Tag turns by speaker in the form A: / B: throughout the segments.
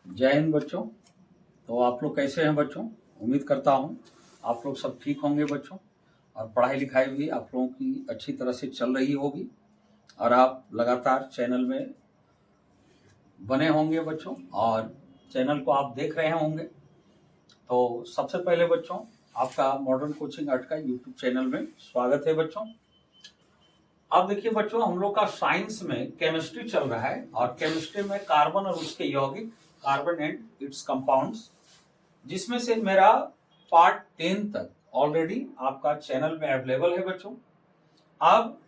A: जय हिंद बच्चों। तो आप लोग कैसे हैं बच्चों? उम्मीद करता हूं आप लोग सब ठीक होंगे बच्चों, और पढ़ाई लिखाई भी आप लोगों की अच्छी तरह से चल रही होगी और आप लगातार चैनल में बने होंगे बच्चों, और चैनल को आप देख रहे होंगे। तो सबसे पहले बच्चों, आपका मॉडर्न कोचिंग आर्ट का यूट्यूब चैनल में स्वागत है बच्चों। अब देखिए बच्चों, हम लोग का साइंस में केमिस्ट्री चल रहा है, और केमिस्ट्री में कार्बन और उसके यौगिक, कार्बन एंड इट्स कंपाउंड्स, जिसमें से मेरा पार्ट 10 तक ऑलरेडी आपका चैनल में अवेलेबल है बच्चों। अब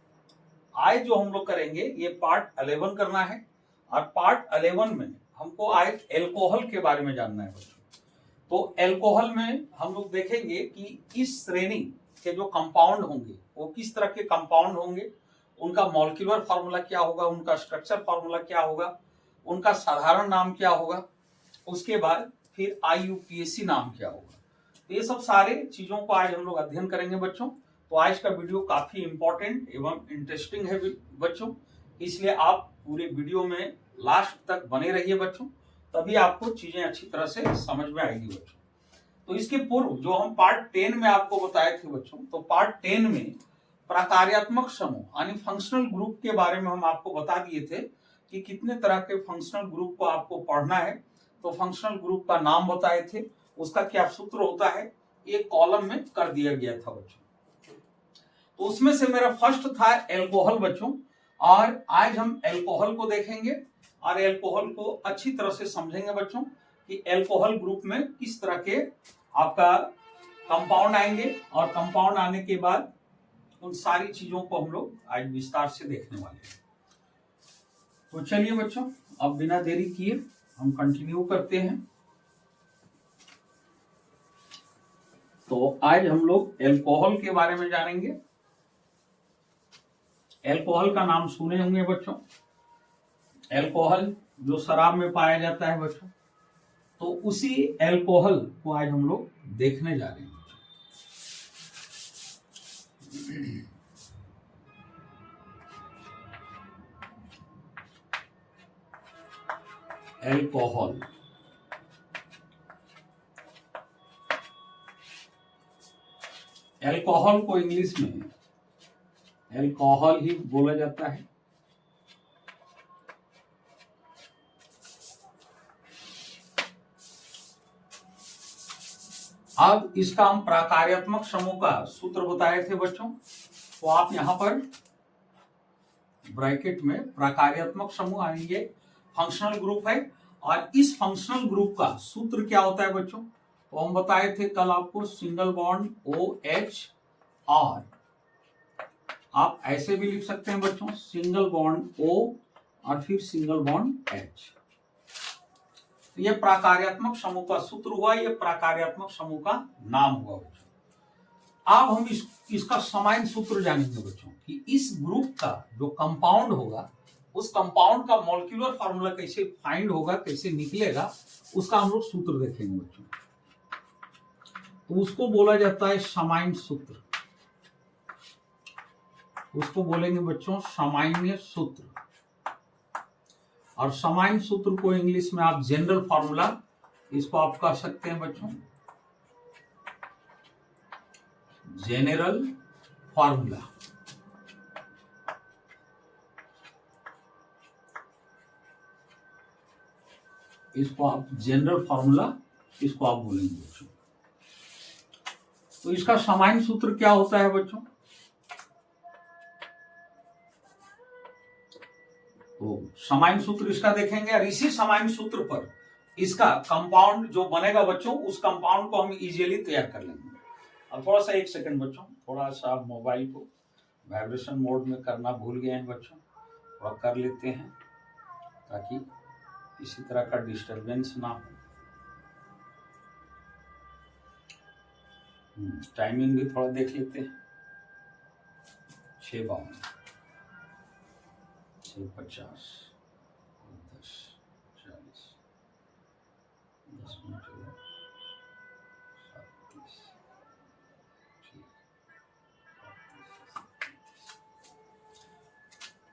A: आज जो हम लोग करेंगे ये पार्ट 11 करना है, और पार्ट 11 में हमको आज एल्कोहल के बारे में जानना है बच्चों। तो एल्कोहल में हम लोग देखेंगे कि इस श्रेणी के जो कंपाउंड होंगे वो किस तरह के कंपाउंड होंगे, उनका मॉलिक्यूलर फार्मूला क्या होगा, उनका स्ट्रक्चर फार्मूला क्या होगा, उनका साधारण नाम क्या होगा, उसके बाद फिर IUPAC नाम क्या होगा। तो ये सब सारे चीजों को आज हम लोग अध्ययन करेंगे बच्चों। तो आज का वीडियो काफी इंपॉर्टेंट एवं इंटरेस्टिंग है बच्चों, इसलिए आप पूरे वीडियो में लास्ट तक बने रहिए बच्चों, तभी आपको चीजें अच्छी तरह से समझ में आएगी बच्चों। तो इसके पूर्व जो हम पार्ट 10 में आपको बताए थे बच्चों, तो पार्ट 10 में प्रकार्यात्मक समूह यानी फंक्शनल ग्रुप के बारे में हम आपको बता दिए थे कि कितने तरह के फंक्शनल ग्रुप को आपको पढ़ना है। तो फंक्शनल ग्रुप का नाम बताए थे, उसका क्या सूत्र होता है, एक कॉलम में कर दिया गया था बच्चों। तो उसमें से मेरा फर्स्ट था एल्कोहल बच्चों, और आज हम एल्कोहल को देखेंगे और एल्कोहल को अच्छी तरह से समझेंगे बच्चों कि एल्कोहल ग्रुप में किस तरह के आपका कंपाउंड आएंगे, और कंपाउंड आने के बाद उन सारी चीजों को हम लोग आज विस्तार से देखने वाले हैं। तो चलिए बच्चों, अब बिना देरी किए हम कंटिन्यू करते हैं। तो आज हम लोग एल्कोहल के बारे में जानेंगे। एल्कोहल का नाम सुने होंगे बच्चों, एल्कोहल जो शराब में पाया जाता है बच्चों, तो उसी एल्कोहल को आज हम लोग देखने जा रहे हैं। एल्कोहल, एल्कोहल को इंग्लिश में एल्कोहल ही बोला जाता है। अब इसका हम प्रकार्यात्मक समूह का सूत्र बताए थे बच्चों, तो आप यहां पर ब्रैकेट में प्रकार्यात्मक समूह आएंगे, फंक्शनल ग्रुप है, और इस फंक्शनल ग्रुप का सूत्र क्या होता है बच्चों, तो हम बताए थे कल आपको, सिंगल बॉन्ड OH, और आप ऐसे भी लिख सकते हैं बच्चों, सिंगल बॉन्ड O और फिर सिंगल बॉन्ड H। तो ये प्रकार्यात्मक समूह का सूत्र हुआ, ये प्रकार्यात्मक समूह का नाम हुआ बच्चों। अब हम इसका समान सूत्र जानेंगे बच्चों कि इस ग्रुप का जो कंपाउंड होगा, उस कंपाउंड का मॉलिक्यूलर फार्मूला कैसे फाइंड होगा, कैसे निकलेगा, उसका हम लोग सूत्र देखेंगे बच्चों। तो उसको बोला जाता है सामान्य सूत्र, उसको बोलेंगे बच्चों सामान्य सूत्र, और सामान्य सूत्र को इंग्लिश में आप जनरल फार्मूला इसको आप कह सकते हैं बच्चों, जेनरल फार्मूला। इसको आप जनरल फार्मूला इसको आप बोलेंगे बच्चों। तो इसका सामान्य सूत्र क्या होता है बच्चों, तो सामान्य सूत्र इसका देखेंगे, और इसी सामान्य सूत्र पर इसका कंपाउंड जो बनेगा बच्चों, उस कंपाउंड को हम इजीली तैयार कर लेंगे। अब थोड़ा सा एक सेकंड बच्चों, थोड़ा सा आप मोबाइल को वाइब्रेशन मोड में करना भूल गए हैं बच्चों, थोड़ा कर लेते हैं ताकि किसी तरह का डिस्टरबेंस ना हो। टाइमिंग भी थोड़ा देख लेते हैं, 6:52, 6:50, 10:40, 10 मिनट, 7:30,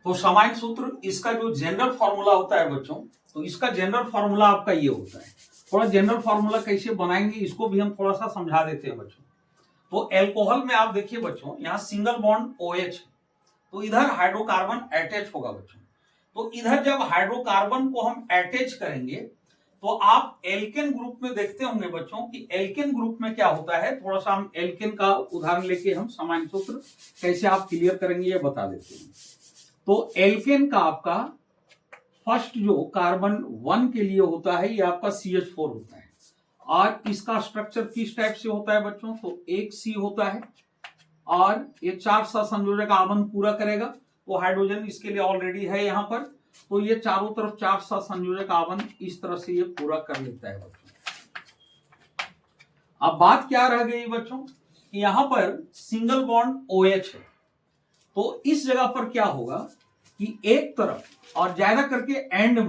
A: तो सामान्य सूत्र इसका जो जनरल फॉर्मूला होता है बच्चों, तो इसका जनरल फॉर्मूला आपका ये होता है। थोड़ा जनरल फॉर्मूला कैसे बनाएंगे इसको भी हम थोड़ा सा समझा देते हैं बच्चों। तो एल्कोहल में आप देखिए बच्चों, यहाँ सिंगल बॉन्ड OH है, तो इधर हाइड्रोकार्बन अटैच होगा बच्चों। तो इधर जब हाइड्रोकार्बन को हम अटैच करेंगे तो आप एल्केन ग्रुप में देखते होंगे बच्चों कि एल्केन ग्रुप में क्या होता है। थोड़ा सा हम एल्केन का उदाहरण लेके हम सामान्य सूत्र कैसे आप क्लियर करेंगे ये बता देते हैं। तो एल्केन का आपका फर्स्ट जो कार्बन 1 के लिए होता है ये आपका CH4 होता है, और इसका स्ट्रक्चर किस टाइप से होता है बच्चों, तो एक C होता है और ये 4 सहसंयोजक आबंध पूरा करेगा। तो हाइड्रोजन इसके लिए ऑलरेडी है यहाँ पर, तो ये चारों तरफ 4 सहसंयोजक आबंध इस तरह से ये पूरा कर लेता है बच्चों। अब बात क्या रह गई बच्चों कि यहाँ पर सिंगल बॉन्ड OH है, तो इस जगह पर क्या होगा कि एक तरफ और ज्यादा करके एंड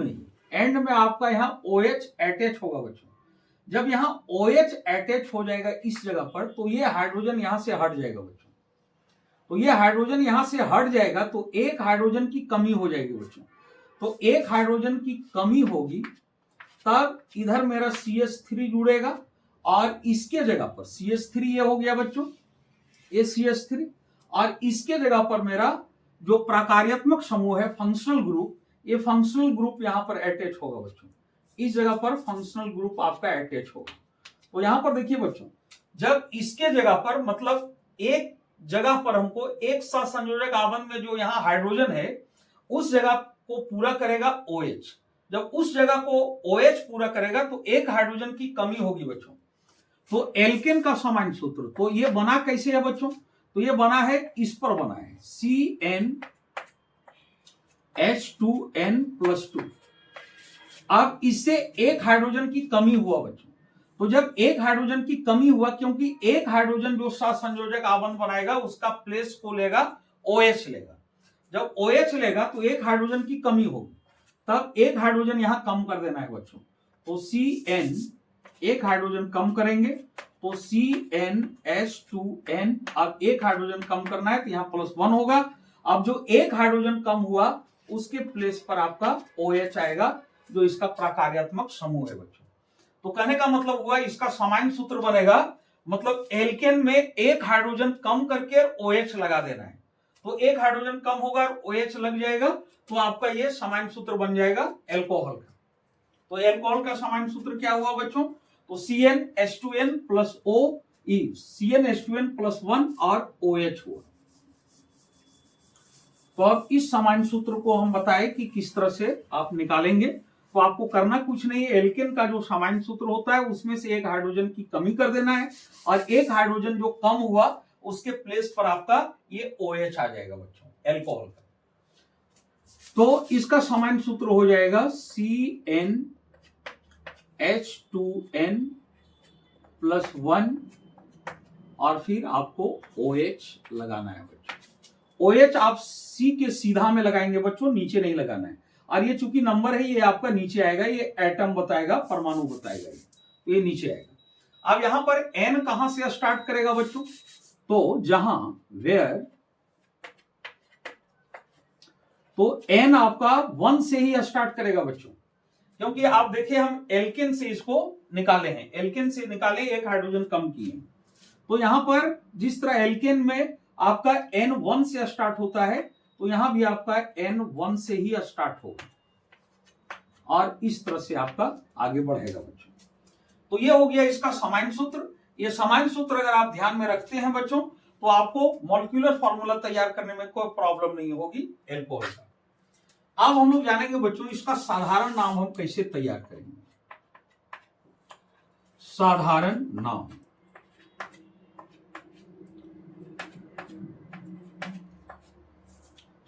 A: में आपका यहाँ OH अटैच होगा बच्चों। जब यहाँ OH अटैच हो जाएगा इस जगह पर, तो ये हाइड्रोजन यहां से हट जाएगा बच्चों। तो ये हाइड्रोजन यहां से हट जाएगा तो एक हाइड्रोजन की कमी हो जाएगी बच्चों। तो एक हाइड्रोजन की कमी होगी तब इधर मेरा CH3 जुड़ेगा, और इसके जगह पर CH3 ये हो गया बच्चों, ये CH3, और इसके जगह पर मेरा जो प्रकार्यात्मक समूह है फंक्शनल ग्रुप, ये फंक्शनल ग्रुप यहां पर अटैच होगा बच्चों। इस जगह पर फंक्शनल ग्रुप आपका अटैच होगा। तो यहां पर देखिए बच्चों, जब इसके जगह पर मतलब एक जगह पर हमको एक सहसंयोजक आबंध में जो यहाँ हाइड्रोजन है उस जगह को पूरा करेगा OH। जब उस जगह को OH पूरा करेगा तो एक हाइड्रोजन की कमी होगी बच्चों। तो एल्केन का सामान्य सूत्र तो ये बना कैसे है बच्चों, तो ये बना है, इस पर बना है CnH2n+2। अब इससे एक हाइड्रोजन की कमी हुआ बच्चों। तो जब एक हाइड्रोजन की कमी हुआ, क्योंकि एक हाइड्रोजन जो सहसंयोजक आबंध बनाएगा उसका प्लेस को लेगा OH लेगा। जब OH लेगा तो एक हाइड्रोजन की कमी होगी, तब एक हाइड्रोजन यहां कम कर देना है बच्चों। तो Cn एक हाइड्रोजन कम करेंगे तो CnH2n। अब एक हाइड्रोजन कम करना है तो यहाँ +1 होगा। अब जो एक हाइड्रोजन कम हुआ उसके प्लेस पर आपका OH आएगा, जो इसका प्रकार्यात्मक समूह है बच्चों। तो कहने का मतलब हुआ इसका सामान्य सूत्र बनेगा, मतलब एल्केन में एक हाइड्रोजन कम करके OH लगा देना है। तो एक हाइड्रोजन कम होगा और OH लग जाएगा, तो आपका ये सामान्य सूत्र बन जाएगा एल्कोहल का। तो एल्कोहल का सामान्य सूत्र क्या हुआ बच्चों, तो CnH2n+OE, CnH2n+1 और OH हुआ। तो अब इस सामान्य सूत्र को हम बताएं कि किस तरह से आप निकालेंगे। तो आपको करना कुछ नहीं है, एल्केन का जो सामान्य सूत्र होता है उसमें से एक हाइड्रोजन की कमी कर देना है, और एक हाइड्रोजन जो कम हुआ उसके प्लेस पर आपका ये OH आ जाएगा बच्चों एल्कोहल का। तो इसका सामान्य सूत्र हो जाएगा CnH2n+1 और फिर आपको OH लगाना है बच्चों। OH आप C के सीधा में लगाएंगे बच्चों, नीचे नहीं लगाना है। और ये चूंकि नंबर है ये आपका नीचे आएगा, ये एटम बताएगा, परमाणु बताएगा, तो ये नीचे आएगा। अब यहां पर N कहां से स्टार्ट करेगा बच्चों, तो जहां वेयर, तो N आपका 1 से ही स्टार्ट करेगा बच्चों, क्योंकि आप देखिए हम एल्केन से इसको निकाले हैं, एल्केन से निकाले एक हाइड्रोजन कम किए। तो यहां पर जिस तरह एल्केन में आपका N 1 से स्टार्ट होता है, तो यहां भी आपका N 1 से ही स्टार्ट होगा और इस तरह से आपका आगे बढ़ेगा बच्चों। तो ये हो गया इसका सामान्य सूत्र। ये सामान्य सूत्र अगर आप ध्यान में रखते हैं बच्चों तो आपको मॉलिक्यूलर फॉर्मूला तैयार करने में कोई प्रॉब्लम नहीं होगी एल्कोहल का। अब हम लोग जानेंगे बच्चों इसका साधारण नाम हम कैसे तैयार करेंगे। साधारण नाम,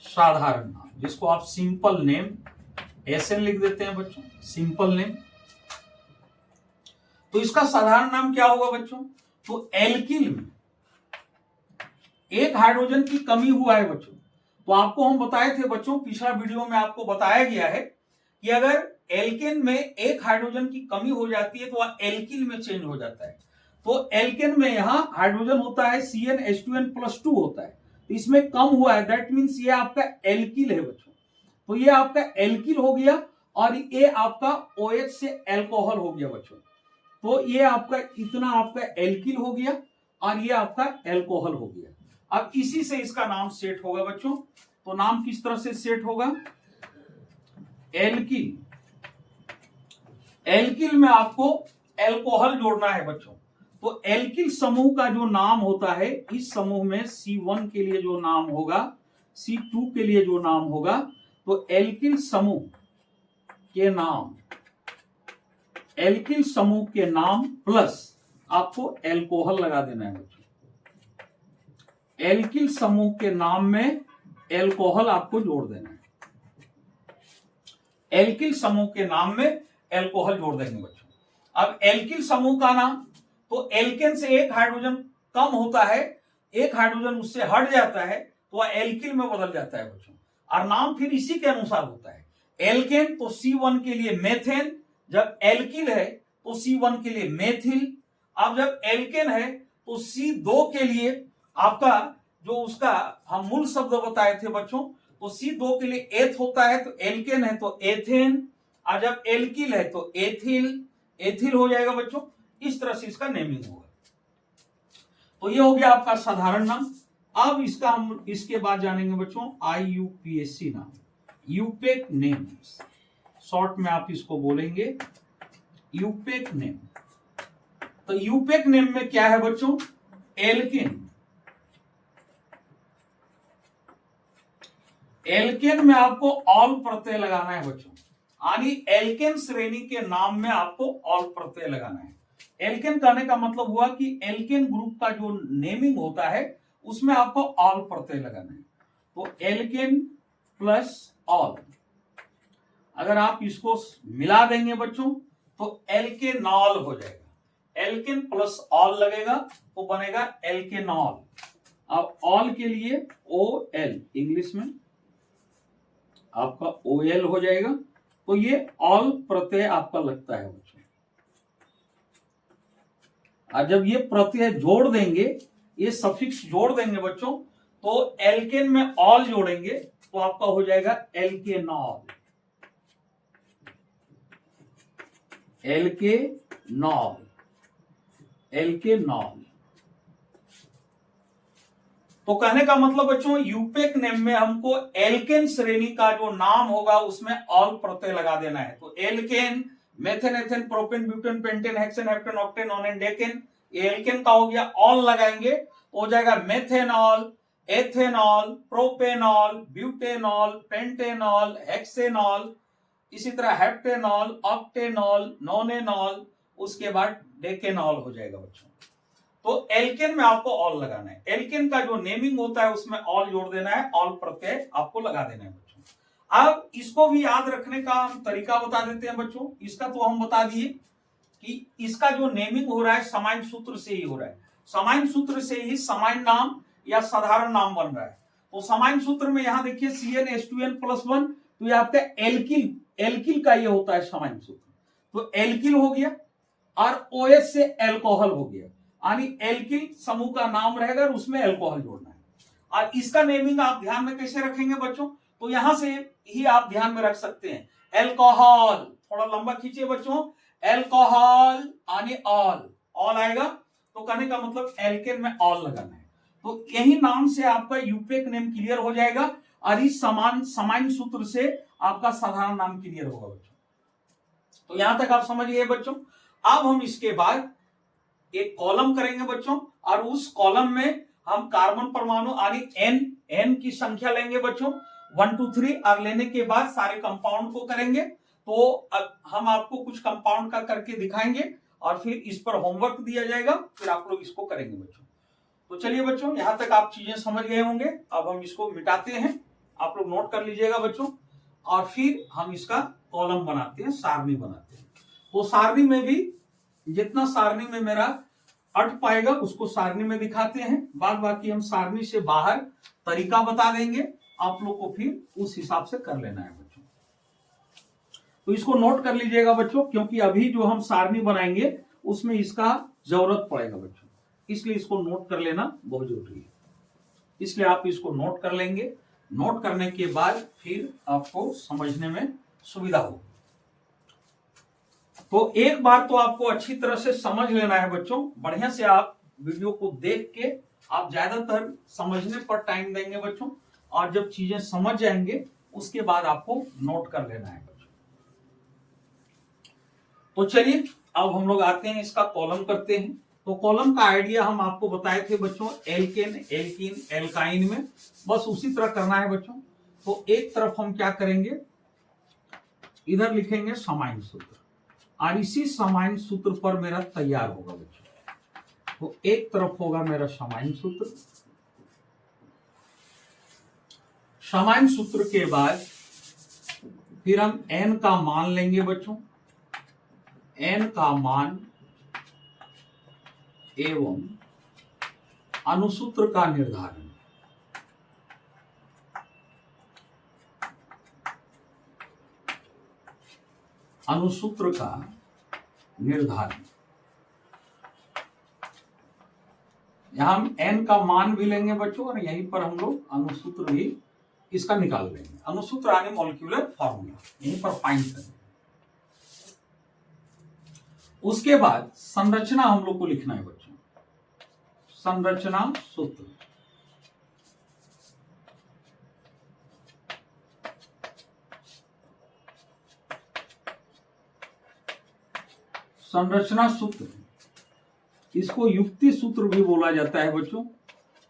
A: साधारण नाम जिसको आप सिंपल नेम SN लिख देते हैं बच्चों, सिंपल नेम। तो इसका साधारण नाम क्या होगा बच्चों, तो एल्किल में एक हाइड्रोजन की कमी हुआ है बच्चों। तो आपको हम बताए थे बच्चों, पिछला वीडियो में आपको बताया गया है कि अगर एल्केन में एक हाइड्रोजन की कमी हो जाती है तो वह एल्किल में चेंज हो जाता है। तो एल्केन में यहां हाइड्रोजन होता है CnH2n+2 होता है, तो इसमें कम हुआ है, दैट मीन्स ये आपका एल्किल है बच्चों। तो ये आपका एल्किल हो गया और ये आपका OH से अल्कोहल हो गया बच्चों। तो ये आपका इतना आपका एल्किल हो गया और ये आपका अल्कोहल हो गया। अब इसी से इसका नाम सेट होगा बच्चों। तो नाम किस तरह से सेट होगा? एल्किल। एल्किल में आपको अल्कोहल जोड़ना है बच्चों। तो एल्किल समूह का जो नाम होता है, इस समूह में C1 के लिए जो नाम होगा, C2 के लिए जो नाम होगा, तो एल्किल समूह के नाम, एल्किल समूह के नाम प्लस आपको अल्कोहल लगा देना है बच्चों। एल्किल समूह के नाम में अल्कोहल आपको जोड़ देना है। एल्किल समूह के नाम में अल्कोहल जोड़ देंगे बच्चों। अब एल्किल समूह का नाम, तो एल्केन से एक हाइड्रोजन कम होता है, एक हाइड्रोजन उससे हट जाता है, तो वह एल्किल में बदल जाता है बच्चों। और नाम फिर इसी के अनुसार होता है। एल्केन तो C1 के लिए मेथेन, जब एल्किल है तो C1 के लिए मेथिल। अब जब एल्केन है तो C2 के लिए आपका जो उसका हम मूल शब्द बताए थे बच्चों, तो C2 के लिए एथ होता है, तो एल्केन है तो एथेन, और जब एल्किल है तो एथिल, एथिल हो जाएगा बच्चों। इस तरह से इसका नेमिंग होगा। तो ये हो गया आपका साधारण नाम। अब इसका हम इसके बाद जानेंगे बच्चों IUPAC नाम, यूपेक नेम, शॉर्ट में आप इसको बोलेंगे यूपेक नेम। तो यूपेक नेम में क्या है बच्चों? एल्केन। एल्केन में आपको ऑल प्रत्यय लगाना है बच्चों, यानी एल्केन श्रेणी के नाम में आपको ऑल प्रत्यय लगाना है। एल्केन कहने का मतलब हुआ कि एल्केन ग्रुप का जो नेमिंग होता है उसमें आपको ऑल प्रत्यय लगाना है। तो एल्केन प्लस ऑल, अगर आप इसको मिला देंगे बच्चों तो एल्केनॉल हो जाएगा। एल्केन प्लस ऑल लगेगा तो बनेगा एल्केनॉल। अब ऑल के लिए OL, इंग्लिश में आपका OL हो जाएगा। तो ये ऑल प्रत्यय आपका लगता है बच्चों। और जब ये प्रत्यय जोड़ देंगे, ये सफिक्स जोड़ देंगे बच्चों, तो एल्केन में ऑल जोड़ेंगे तो आपका हो जाएगा एल्केनॉल। एल्केनॉल, एल्केनॉल। तो कहने का मतलब बच्चों यूपेक नेम में हमको एल्केन श्रेणी का जो नाम होगा उसमें ऑल प्रत्यय लगा देना है। तो alkane, methane, ethane, propane, butane, pentane, hexane, heptane, octane, nonane, decane, ये एल्केन का हो गया। ऑल लगाएंगे तो हो जाएगा methanol, ethanol, propanol, butanol, pentanol, hexanol, इसी तरह हेप्टेनॉल, ऑक्टेनॉल, नोनेनॉल, उसके बाद डेकेनॉल हो जाएगा बच्चों। तो एल्केन में आपको ऑल लगाना है। एल्केन का जो नेमिंग होता है उसमें ऑल जोड़ देना है, ऑल प्रत्यय आपको लगा देना है बच्चों। अब इसको भी याद रखने का हम तरीका बता देते हैं बच्चों। इसका तो हम बता दिए कि इसका जो नेमिंग हो रहा है समाइन सूत्र से ही हो रहा है। समाइन सूत्र से ही समाइन नाम या साधारण नाम बन रहा है। तो समाइन सूत्र में यहां देखिए CnH2n+1, तो ये आपका एल्किल, एल्किल का ये होता है समाइन सूत्र। तो एल्किल हो गया और OH से अल्कोहल हो गया, यानी एल्किल समूह का नाम रहेगा और उसमें अल्कोहल जोड़ना है। और इसका नेमिंग आप ध्यान में कैसे रखेंगे बच्चों? तो यहां से ही आप ध्यान में रख सकते हैं। अल्कोहल, थोड़ा लंबा खींचिए बच्चों, अल्कोहल यानी ऑल, ऑल आएगा तो कहने का मतलब एल्केन में ऑल लगाना है। तो यही नाम से आपका यूपेक नेम क्लियर हो जाएगा और इस समान समाइन सूत्र से आपका साधारण नाम क्लियर होगा बच्चों। तो यहां तक आप समझ गए बच्चों। अब हम इसके बाद एक कॉलम करेंगे बच्चों, और उस कॉलम में हम कार्बन परमाणु यानी एन की संख्या लेंगे बच्चों, 1 2 3, और लेने के बाद सारे कंपाउंड को करेंगे। तो अब हम आपको कुछ कंपाउंड का करके दिखाएंगे और फिर इस पर होमवर्क दिया जाएगा, फिर आप लोग इसको करेंगे बच्चों। तो चलिए बच्चों, यहां तक आप चीजें समझ गए होंगे। अब हम इसको मिटाते हैं, आप लोग नोट कर लीजिएगा बच्चों, और फिर हम इसका कॉलम बनाते हैं, सारणी बनाते हैं। तो सारणी में भी जितना सारणी में मेरा अट पाएगा उसको सारणी में दिखाते हैं, बाद बाकी हम सारणी से बाहर तरीका बता देंगे, आप लोग को फिर उस हिसाब से कर लेना है बच्चों। तो इसको नोट कर लीजिएगा बच्चों, क्योंकि अभी जो हम सारणी बनाएंगे उसमें इसका जरूरत पड़ेगा बच्चों, इसलिए इसको नोट कर लेना बहुत जरूरी है। इसलिए आप इसको नोट कर लेंगे, नोट करने के बाद फिर आपको समझने में सुविधा होगी। तो एक बार तो आपको अच्छी तरह से समझ लेना है बच्चों, बढ़िया से आप वीडियो को देख के आप ज्यादातर समझने पर टाइम देंगे बच्चों, और जब चीजें समझ जाएंगे उसके बाद आपको नोट कर लेना है बच्चों। तो चलिए अब हम लोग आते हैं, इसका कॉलम करते हैं। तो कॉलम का आइडिया हम आपको बताए थे बच्चों, एल्केन, एल्कीन, एल्काइन में, बस उसी तरह करना है बच्चों। तो एक तरफ हम क्या करेंगे, इधर लिखेंगे सामान्य सूत्र, और इसी सामान्य सूत्र पर मेरा तैयार होगा बच्चों। तो एक तरफ होगा मेरा सामान्य सूत्र, सामान्य सूत्र के बाद फिर हम n का मान लेंगे बच्चों, n का मान एवं अनुसूत्र का निर्धारण। अनुसूत्र का निर्धारण, यहां हम n का मान भी लेंगे बच्चों, और यहीं पर हम लोग अनुसूत्र भी इसका निकाल लेंगे। अनुसूत्र यानी मॉलिक्यूलर फॉर्मूला, यहीं पर फाइंड करेंगे। उसके बाद संरचना हम लोग को लिखना है बच्चों, संरचना सूत्र। संरचना सूत्र, इसको युक्ति सूत्र भी बोला जाता है बच्चों।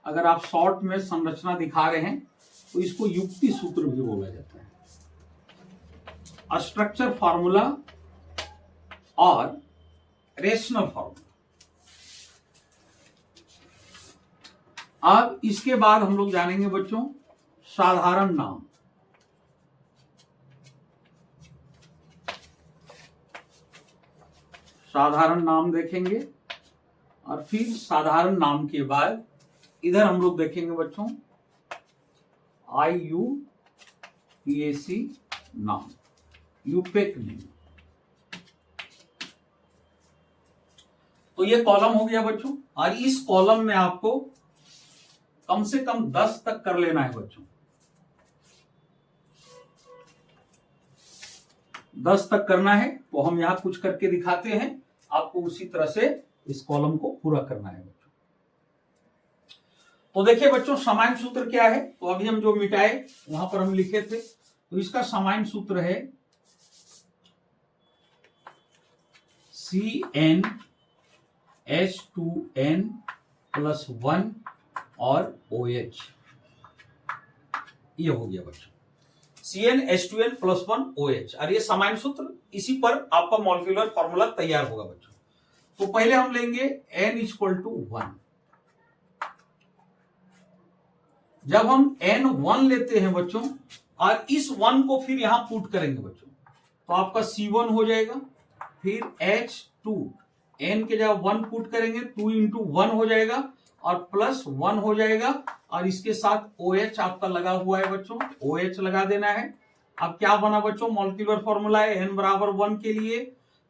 A: अगर आप शॉर्ट में संरचना दिखा रहे हैं तो इसको युक्ति सूत्र भी बोला जाता है। स्ट्रक्चर फॉर्मूला और रेशनल फॉर्मूला। अब इसके बाद हम लोग जानेंगे बच्चों साधारण नाम। साधारण नाम देखेंगे, और फिर साधारण नाम के बाद इधर हम लोग देखेंगे बच्चों IUPAC नाम, यूपेक नेम। तो ये कॉलम हो गया बच्चों, और इस कॉलम में आपको कम से कम 10 तक कर लेना है बच्चों। 10 तक करना है, तो हम यहां कुछ करके दिखाते हैं, आपको उसी तरह से इस कॉलम को पूरा करना है बच्चों। तो देखिए बच्चों सामान्य सूत्र क्या है, तो अभी हम जो मिटाए वहां पर हम लिखे थे, तो इसका सामान्य सूत्र है CnH2n+1 और OH। ये हो गया बच्चों CnH2n+1 OH, और ये सामान्य सूत्र, इसी पर आपका मॉलिक्यूलर फॉर्मूला तैयार होगा बच्चों। तो पहले हम लेंगे n=1। जब हम n1 लेते हैं बच्चों, और इस 1 को फिर यहां पुट करेंगे बच्चों, तो आपका C1 हो जाएगा, फिर H2, n के जगह 1 पुट करेंगे, 2 × 1 हो जाएगा, और +1 हो जाएगा, और इसके साथ OH आपका लगा हुआ है बच्चों, OH लगा देना है। अब क्या बना बच्चों, मॉलिक्यूलर फॉर्मूला है n बराबर 1 के लिए,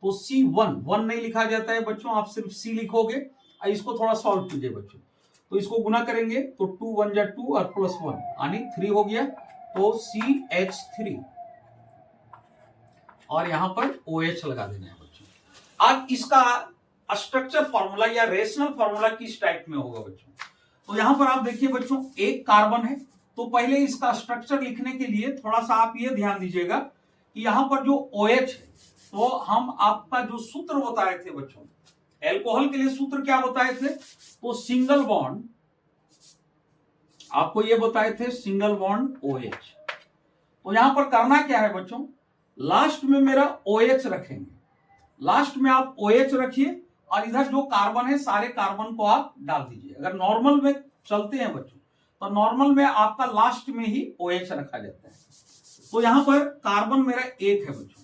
A: तो C1 1 नहीं लिखा जाता है बच्चों, आप सिर्फ C लिखोगे। इसको थोड़ा सॉल्व कीजिए बच्चों, तो इसको गुना करेंगे तो 2 × 1 = 2 और +1 यानी 3 हो गया, तो CH3, और यहां पर OH लगा देना है बच्चों। अब इसका स्ट्रक्चर फॉर्मूला या रेशनल फॉर्मूला किस टाइप में होगा बच्चों, तो यहां पर आप देखिए बच्चों एक कार्बन है, तो पहले इसका स्ट्रक्चर लिखने के लिए थोड़ा सा आप ये ध्यान दीजिएगा कि यहां पर जो OH है, तो हम आपका जो सूत्र बताए थे बच्चों, एल्कोहल के लिए सूत्र क्या बताए थे, तो सिंगल बॉन्ड, आपको ये बताए थे सिंगल बॉन्ड OH। तो यहां पर करना क्या है बच्चों, लास्ट में मेरा OH रखेंगे, लास्ट में आप OH रखिए, और इधर जो कार्बन है सारे कार्बन को आप डाल दीजिए। अगर नॉर्मल में चलते हैं बच्चों, तो नॉर्मल में आपका लास्ट में ही OH रखा जाता है। तो यहां पर कार्बन मेरा 1 है बच्चों,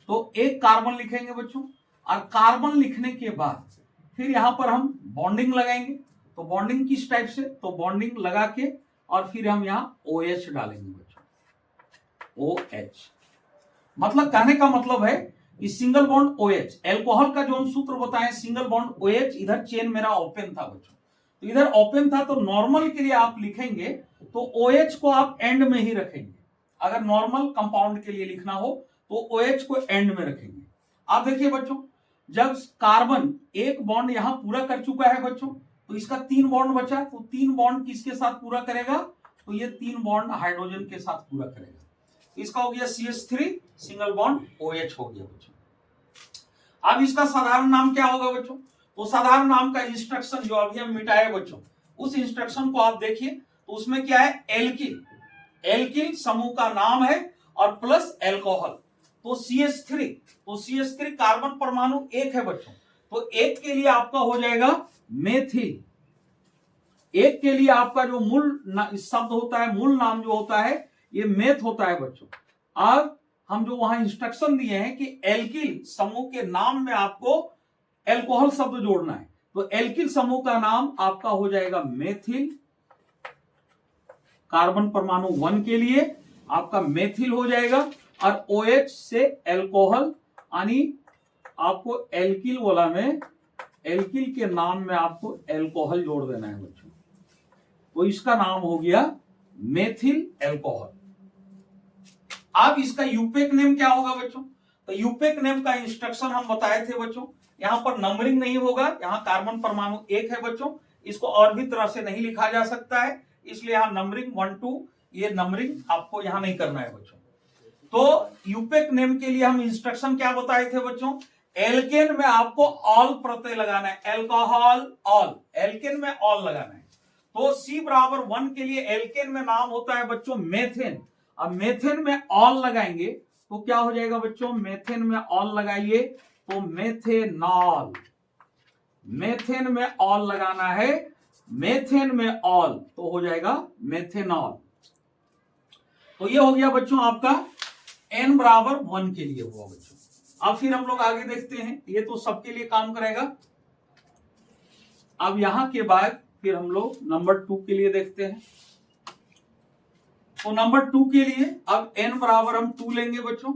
A: तो 1 कार्बन लिखेंगे बच्चों, और कार्बन लिखने के बाद फिर यहां पर हम बॉन्डिंग लगाएंगे। तो बॉन्डिंग किस टाइप से, तो बॉन्डिंग लगा के और फिर हम यहां OH डालेंगे बच्चों, OH। मतलब कहने का मतलब है कि सिंगल बॉन्ड OH, एल्कोहल का जो हम सूत्र बताएं सिंगल बॉन्ड OH, इधर चेन मेरा ओपन था बच्चों, तो इधर ओपन था, तो नॉर्मल के लिए आप लिखेंगे तो OH को आप एंड में ही रखेंगे। अगर नॉर्मल कंपाउंड के लिए लिखना हो तो OH को एंड में रखेंगे। आप देखिए बच्चों, जब कार्बन एक बॉन्ड यहां पूरा कर चुका है बच्चों, तो इसका 3 बॉन्ड बचा, तो 3 बॉन्ड किसके साथ पूरा करेगा, तो ये 3 बॉन्ड हाइड्रोजन के साथ पूरा करेगा। इसका हो गया CH3 सिंगल बॉन्ड OH हो गया बच्चों। अब इसका साधारण नाम क्या होगा बच्चों, तो साधारण नाम का इंस्ट्रक्शन जो अभी हम मिटाए बच्चों, उस इंस्ट्रक्शन को आप देखिए, तो उसमें क्या है, एल्किल, एल्किल समूह का नाम है और प्लस एल्कोहल, तो CH3, तो CH3 कार्बन परमाणु 1 है बच्चों, तो 1 के लिए आपका हो जाएगा मेथिल। 1 के लिए आपका जो मूल शब्द होता है, मूल नाम जो होता है, ये मेथ होता है बच्चों। अब हम जो वहां इंस्ट्रक्शन दिए हैं कि एल्किल समूह के नाम में आपको एल्कोहल शब्द जोड़ना है, तो एल्किल समूह का नाम आपका हो जाएगा मेथिल। कार्बन परमाणु 1 के लिए आपका मेथिल हो जाएगा, और OH से एल्कोहल, यानी आपको एल्किल वाला में, एल्किल के नाम में आपको एल्कोहल जोड़ देना है बच्चों, तो इसका नाम हो गया मेथिल एल्कोहल। अब इसका यूपेक नेम क्या होगा बच्चों, तो यूपेक नेम का इंस्ट्रक्शन हम बताए थे बच्चों, यहां पर नंबरिंग नहीं होगा, यहां कार्बन परमाणु 1 है बच्चों, इसको और भी तरह से नहीं लिखा जा सकता है, इसलिए यहां नंबरिंग 1 2 ये नंबरिंग आपको यहां नहीं करना है बच्चों। तो यूपेक नेम के लिए हम इंस्ट्रक्शन क्या बताए थे बच्चों, एल्केन में आपको ऑल प्रत्यय लगाना है, एल्कोहल ऑल, एल्केन में ऑल लगाना है। तो C=1 के लिए एल्केन में नाम होता है बच्चों मेथेन, अब मेथेन में ऑल लगाएंगे तो क्या हो जाएगा बच्चों, मेथेन में ऑल लगाइए तो मेथेनॉल, मेथेन में ऑल लगाना है, मेथेन में ऑल तो हो जाएगा मेथेनॉल। तो ये हो गया बच्चों आपका N=1 के लिए हुआ बच्चों। अब फिर हम लोग आगे देखते हैं, ये तो सबके लिए काम करेगा। अब यहां के बाद फिर हम लोग नंबर 2 के लिए देखते हैं। तो नंबर 2 के लिए अब N बराबर हम 2 लेंगे बच्चों,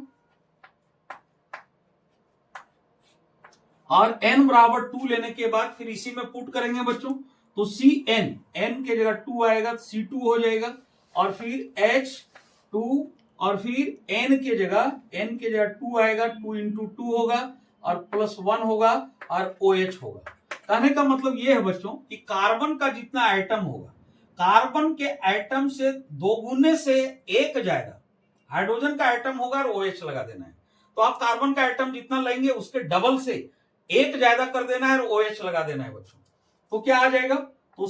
A: और N बराबर 2 लेने के बाद फिर इसी में पुट करेंगे बच्चों, तो CN, N के जगह 2 आएगा तो C2 हो जाएगा, और फिर H2, और फिर N के जगह 2 आएगा, 2 × 2 होगा और +1 होगा और OH होगा। कहने का मतलब ये है बच्चों कि कार्बन का जितना आइटम होगा, कार्बन के आइटम से 2 गुने से 1 ज्यादा हाइड्रोजन का आइटम होगा और OH लगा देना है। तो आप कार्बन का आइटम जितना लेंगे उसके डबल से 1 ज्यादा कर देना है और OH लगा देना है बच्चों। तो क्या आ जाएगा, तो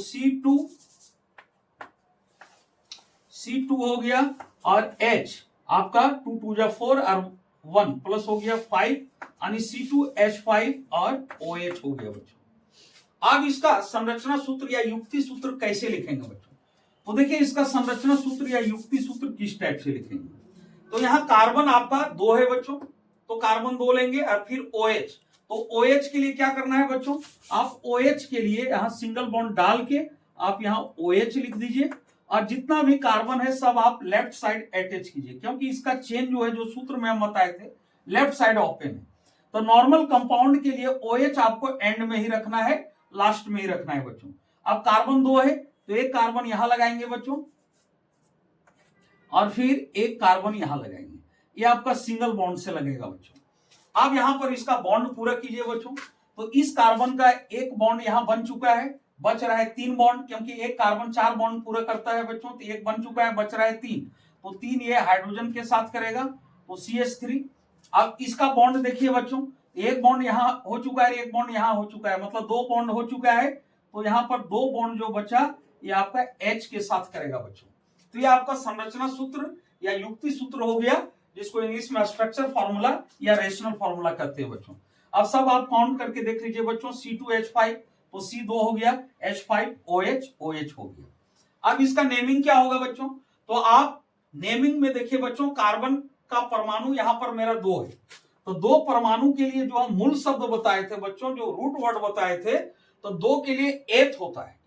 A: C2 हो गया, और H आपका 2 2 जा 4 और 1 प्लस हो गया 5, यानी C2H5 और OH हो गया बच्चों। अब इसका संरचना सूत्र या युक्ति सूत्र कैसे लिखेंगे बच्चों, तो देखिए इसका संरचना सूत्र या युक्ति सूत्र किस टाइप से लिखेंगे। तो यहाँ कार्बन आपका 2 है बच्चों, तो कार्बन 2 लेंगे, और फिर OH, तो OH के लिए क्या करना है बच्चों, आप OH के लिए यहाँ सिंगल बॉन्ड डाल के आप यहाँ OH लिख दीजिए, और जितना भी कार्बन है सब आप लेफ्ट साइड अटैच कीजिए, क्योंकि इसका चेन जो है, जो सूत्र में हम बताए थे, लेफ्ट साइड ओपन है। तो नॉर्मल कंपाउंड के लिए OH आपको एंड में ही रखना है, लास्ट में ही रखना है बच्चों। अब कार्बन 2 है तो एक कार्बन यहां लगाएंगे बच्चों, और फिर एक कार्बन यहां लगाएंगे, ये आपका सिंगल बॉन्ड से लगेगा बच्चों। अब यहां पर इसका बॉन्ड पूरा कीजिए बच्चों, तो इस कार्बन का एक बॉन्ड यहां बन चुका है, बच रहा है 3 बॉन्ड, क्योंकि एक कार्बन 4 बॉन्ड पूरा करता है बच्चों, तो एक बन चुका है, बच रहा है 3, तो 3 ये हाइड्रोजन के साथ करेगा, तो CH3। अब इसका बॉन्ड देखिए बच्चों, एक बॉन्ड यहां हो चुका है, एक बॉन्ड यहां हो चुका है, मतलब 2 बॉन्ड हो चुका है, तो यहां पर 2 बॉन्ड जो बचा ये आपका H के साथ करेगा बच्चों। तो ये आपका संरचना सूत्र या युक्ति सूत्र हो गया, जिसको इंग्लिश में स्ट्रक्चर फॉर्मूला या रेशनल फॉर्मूला कहते हैं बच्चों। अब सब आप काउंट करके देख लीजिए बच्चों, C2H5 तो C2 हो गया, H5OH OH हो गया। अब इसका नेमिंग क्या होगा बच्चों, तो आप नेमिंग में देखिए बच्चों, कार्बन का परमाणु यहां पर मेरा 2 है, तो 2 परमाणु के लिए जो हम मूल शब्द बताए थे बच्चों, जो रूट वर्ड बताए थे, तो 2 के लिए एथ होता है।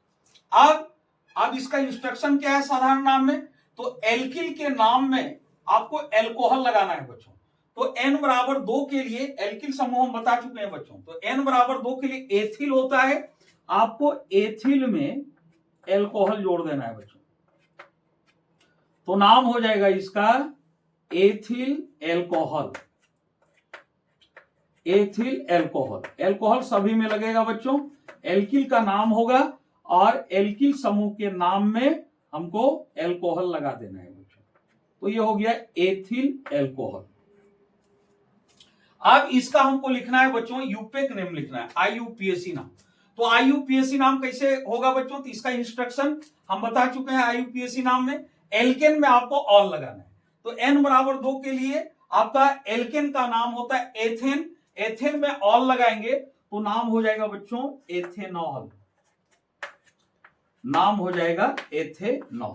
A: अब इसका इंस्ट्रक्शन क्या है साधारण नाम में, तो एल्किल के नाम में आपको एल्कोहल लगाना है बच्चों। तो N=2 के लिए एल्किल समूह हम बता चुके हैं बच्चों, तो N=2 के लिए एथिल होता है, आपको एथिल में एल्कोहल जोड़ देना है बच्चों, तो नाम हो जाएगा इसका ethyl alcohol, ethyl alcohol, alcohol सभी में लगेगा बच्चों, एल्किल का नाम होगा और एल्किल समूह के नाम में हमको एल्कोहल लगा देना है बच्चों। तो ये हो गया एथिल एल्कोहल। अब इसका हमको लिखना है बच्चों, यूपेक नेम लिखना है, IUPAC नाम। तो IUPAC नाम कैसे होगा बच्चों, तो इसका इंस्ट्रक्शन हम बता चुके हैं। IUPAC नाम में एल्केन में आपको ऑल लगाना है। तो n बराबर 2 के लिए आपका एल्केन का नाम होता है एथेन, एथेन में ऑल लगाएंगे तो नाम हो जाएगा बच्चों एथेनॉल, नाम हो जाएगा एथेनॉल।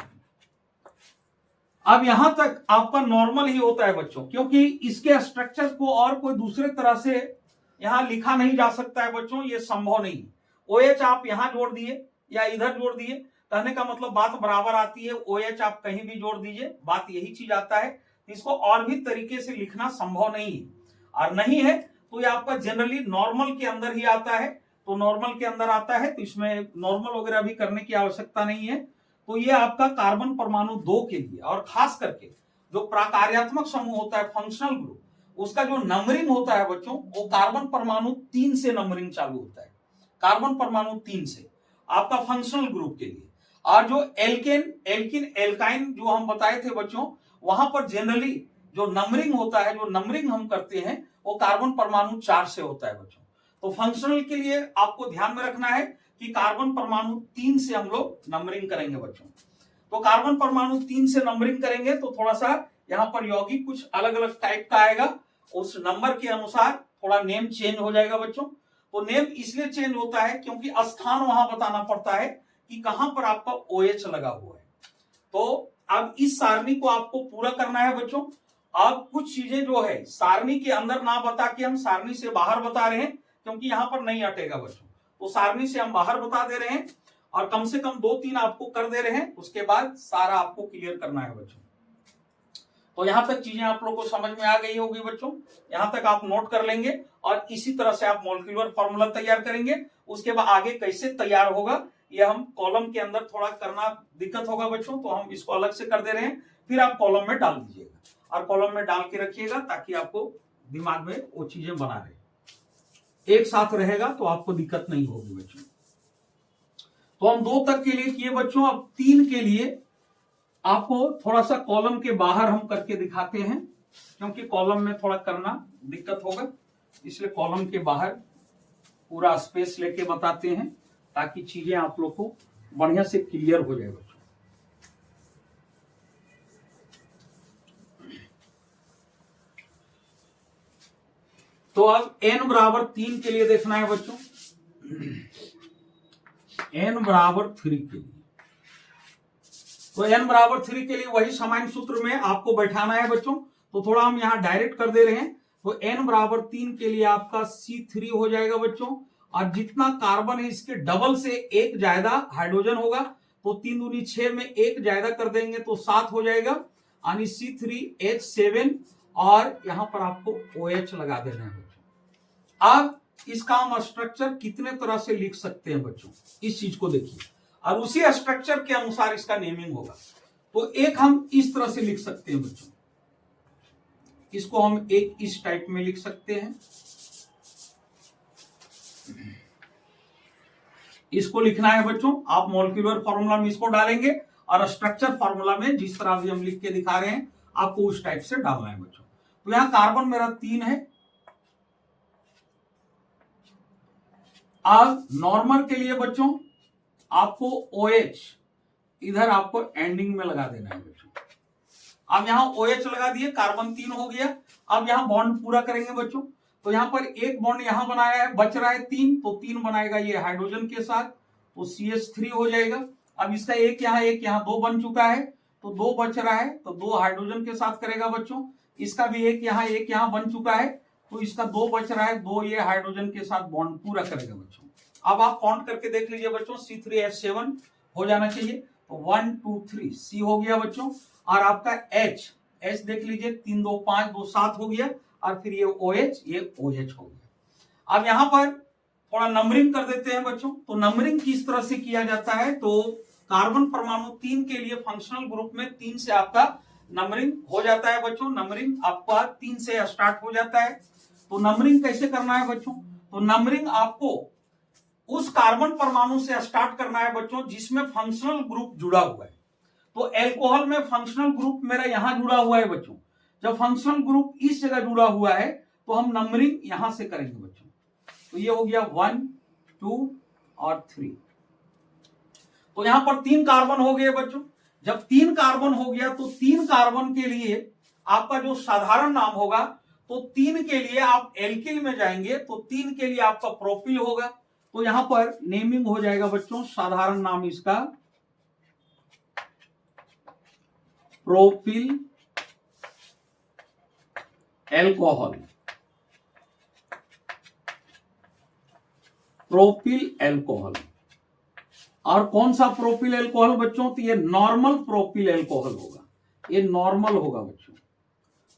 A: अब यहां तक आपका नॉर्मल ही होता है बच्चों, क्योंकि इसके स्ट्रक्चर को और कोई दूसरे तरह से यहां लिखा नहीं जा सकता है बच्चों, ये संभव नहीं। OH आप यहां जोड़ दिए या इधर जोड़ दिए, कहने का मतलब बात बराबर आती है। OH आप कहीं भी जोड़ दीजिए, बात यही चीज आता है। इसको और भी तरीके से लिखना संभव नहीं है, और नहीं है तो ये आपका जनरली नॉर्मल के अंदर ही आता है। तो नॉर्मल के अंदर आता है तो इसमें नॉर्मल वगैरह भी करने की आवश्यकता नहीं है। तो ये आपका कार्बन परमाणु 2 के लिए, और खास करके जो प्राकार्यात्मक समूह होता है, फंक्शनल ग्रुप, उसका जो नंबरिंग होता है बच्चों, वो कार्बन परमाणु 3 से नंबरिंग चालू होता है, कार्बन परमाणु 3 से आपका फंक्शनल ग्रुप के लिए। और जो एल्केन, एल्किन, एल्काइन जो हम बताए थे बच्चों, वहां पर जनरली जो नंबरिंग होता है, जो नंबरिंग हम करते हैं, वो कार्बन परमाणु 4 से होता है बच्चों। तो फंक्शनल के लिए आपको ध्यान में रखना है कि कार्बन परमाणु 3 से हम लोग नंबरिंग करेंगे बच्चों। तो कार्बन परमाणु 3 से नंबरिंग करेंगे तो थोड़ा सा यहाँ पर यौगिक कुछ अलग अलग टाइप का आएगा, उस नंबर के अनुसार थोड़ा नेम चेंज हो जाएगा बच्चों। तो नेम इसलिए चेंज होता है क्योंकि स्थान वहां बताना पड़ता है कि कहां पर आपका OH लगा हुआ है। तो अब इस सारणी को आपको पूरा करना है बच्चों। अब कुछ चीजें जो है सारणी के अंदर ना बता के हम सारणी से बाहर बता रहे हैं, क्योंकि यहां पर नहीं अटेगा बच्चों। तो सारणी से हम बाहर बता दे रहे हैं, और कम से कम 2-3 आपको कर दे रहे हैं, उसके बाद सारा आपको क्लियर करना है बच्चों। तो यहां तक चीजें आप लोग को समझ में आ गई होगी बच्चों, यहां तक आप नोट कर लेंगे, और इसी तरह से आप मॉलिक्यूलर फॉर्मूला तैयार करेंगे। उसके बाद आगे कैसे तैयार होगा ये हम कॉलम के अंदर थोड़ा करना दिक्कत होगा बच्चों, तो हम इसको अलग से कर दे रहे हैं, फिर आप कॉलम में डाल दीजिएगा, और कॉलम में डाल के रखिएगा ताकि आपको दिमाग में वो चीजें बना रहे। एक साथ रहेगा तो आपको दिक्कत नहीं होगी बच्चों। तो हम 2 तक के लिए किए बच्चों। अब 3 के लिए आपको थोड़ा सा कॉलम के बाहर हम करके दिखाते हैं, क्योंकि कॉलम में थोड़ा करना दिक्कत होगा, इसलिए कॉलम के बाहर पूरा स्पेस लेके बताते हैं ताकि चीजें आप लोग को बढ़िया से क्लियर हो जाए बच्चों। तो अब n बराबर 3 के लिए देखना है बच्चों, n बराबर 3 के लिए। तो n बराबर 3 के लिए वही समान सूत्र में आपको बैठाना है बच्चों। तो थोड़ा हम यहां डायरेक्ट कर दे रहे हैं। तो n बराबर 3 के लिए आपका C3 हो जाएगा बच्चों, और जितना कार्बन है इसके डबल से एक ज्यादा हाइड्रोजन होगा, तो 3 दूनी 6 में एक ज्यादा कर देंगे तो 7 हो जाएगा, यानी C3H7, और यहां पर आपको OH लगा देना है बच्चों। अब इसका हम स्ट्रक्चर कितने तरह से लिख सकते हैं बच्चों, इस चीज को देखिए, और उसी स्ट्रक्चर के अनुसार इसका नेमिंग होगा। तो एक हम इस तरह से लिख सकते हैं बच्चों, इसको हम एक इस टाइप में लिख सकते हैं, इसको लिखना है बच्चों। आप मॉलिक्यूलर फॉर्मूला में इसको डालेंगे, और स्ट्रक्चर फॉर्मूला में जिस तरह भी हम लिख के दिखा रहे हैं आपको उस टाइप से डालना है बच्चों। तो यहां कार्बन मेरा 3 है। अब नॉर्मल के लिए बच्चों आपको OH इधर आपको एंडिंग में लगा देना है बच्चों। अब यहां OH लगा दिए, कार्बन 3 हो गया। अब यहां बॉन्ड पूरा करेंगे बच्चों। तो यहां पर एक बॉन्ड यहां बनाया है, बच रहा है 3, तो 3 बनाएगा ये हाइड्रोजन के साथ, तो CH3 हो जाएगा। अब इसका एक यहां 2 बन चुका है, तो 2 बच रहा है, तो 2 हाइड्रोजन के साथ करेगा बच्चों। इसका भी एक यहां बन चुका है, तो इसका 2 बच रहा है, 2 ये हाइड्रोजन के साथ बॉन्ड पूरा करेगा बच्चों। अब आप काउंट करके देख लीजिए बच्चों, C3H7 हो जाना चाहिए, तो 1 2 3 C हो गया बच्चों। और आपका H देख लीजिए, 3 2 5 2 7 हो गया, और फिर ये OH हो गया। अब यहां पर थोड़ा नंबरिंग कर देते हैं बच्चों। तो नंबरिंग किस तरह से किया जाता है, तो कार्बन परमाणु 3 के लिए फंक्शनल ग्रुप में 3 से आपका नंबरिंग हो जाता है बच्चों। नंबरिंग आपका 3 से स्टार्ट हो जाता है। तो नंबरिंग कैसे करना है बच्चों? तो नंबरिंग आपको उस कार्बन परमाणु से स्टार्ट करना है बच्चों जिसमें फंक्शनल ग्रुप जुड़ा हुआ है। तो एल्कोहल में फंक्शनल ग्रुप मेरा यहां जुड़ा हुआ है बच्चों। जब फंक्शनल ग्रुप इस जगह जुड़ा हुआ है तो हम नंबरिंग यहां से करेंगे बच्चों। तो ये हो गया 1, 2 और 3। तो यहां पर 3 कार्बन हो गए बच्चों। जब 3 कार्बन हो गया तो 3 कार्बन के लिए आपका जो साधारण नाम होगा, तो 3 के लिए आप एल्किल में जाएंगे तो 3 के लिए आपका प्रोपिल होगा। तो यहां पर नेमिंग हो जाएगा बच्चों, साधारण नाम इसका प्रोपिल एल्कोहल। Propyl alcohol. और कौन सा प्रोपिल एल्कोहल बच्चों? तो ये नॉर्मल प्रोपिल एल्कोहल होगा। ये नॉर्मल होगा बच्चों।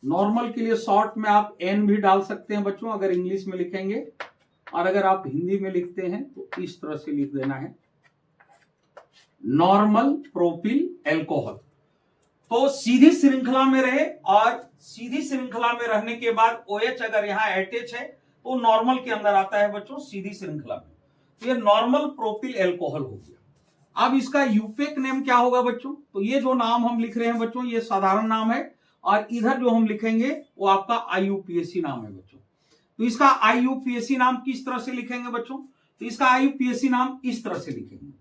A: नॉर्मल के लिए शॉर्ट में आप एन भी डाल सकते हैं बच्चों अगर इंग्लिश में लिखेंगे, और अगर आप हिंदी में लिखते हैं तो इस तरह से लिख देना है, नॉर्मल प्रोपिल एल्कोहल। तो सीधी श्रृंखला में रहे, और सीधी श्रृंखला में रहने के बाद OH अगर यहां अटैच है तो नॉर्मल के अंदर आता है बच्चों सीधी श्रृंखला में। तो ये नॉर्मल प्रोपिल एल्कोहल हो गया। अब इसका यूपेक नेम क्या होगा बच्चों? तो ये जो नाम हम लिख रहे हैं बच्चों ये साधारण नाम है, और इधर जो हम लिखेंगे वो आपका IUPAC नाम है बच्चों। तो इसका IUPAC नाम किस तरह से लिखेंगे बच्चों? तो इसका IUPAC नाम इस तरह से लिखेंगे।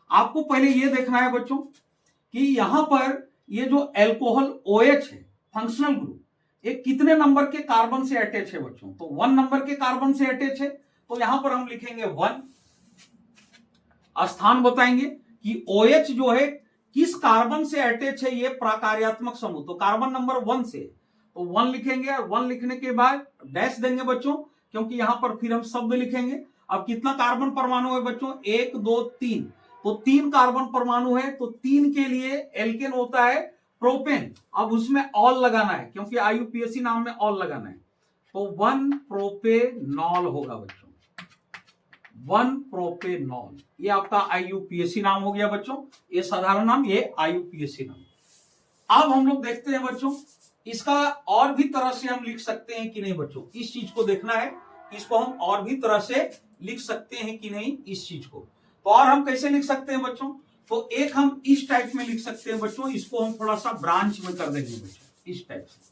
A: आपको पहले ये देखना है बच्चों कि यहां पर ये जो एल्कोहल OH है फंक्शनल ग्रुप, ये कितने नंबर के कार्बन से अटैच है बच्चों? तो 1 नंबर के कार्बन से अटैच है। तो यहां पर हम लिखेंगे 1, स्थान बताएंगे कि OH जो है किस कार्बन से अटैच है, ये प्रकार्यात्मक समूह, तो कार्बन नंबर 1 से, तो 1 लिखेंगे, और 1 लिखने के बाद डैश देंगे बच्चों, क्योंकि यहां पर फिर हम शब्द लिखेंगे। अब कितना कार्बन परमाणु है बच्चों? 1, 2, 3। तो 3 कार्बन परमाणु है, तो 3 के लिए एल्केन होता है प्रोपेन। अब उसमें ऑल लगाना है क्योंकि IUPAC नाम में ऑल लगाना है। तो 1 प्रोपेनॉल होगा बच्चों, 1 प्रोपेनॉल। ये आपका IUPAC नाम हो गया बच्चों। ये साधारण नाम, ये IUPAC नाम। अब हम लोग देखते हैं बच्चों इसका और भी तरह से हम लिख सकते हैं कि नहीं बच्चों। इस चीज को देखना है, इसको हम और भी तरह से लिख सकते हैं कि नहीं इस चीज को। तो और हम कैसे लिख सकते हैं बच्चों? तो एक हम इस टाइप में लिख सकते हैं बच्चों, इसको हम थोड़ा सा ब्रांच में कर देंगे बच्चों इस टाइप से।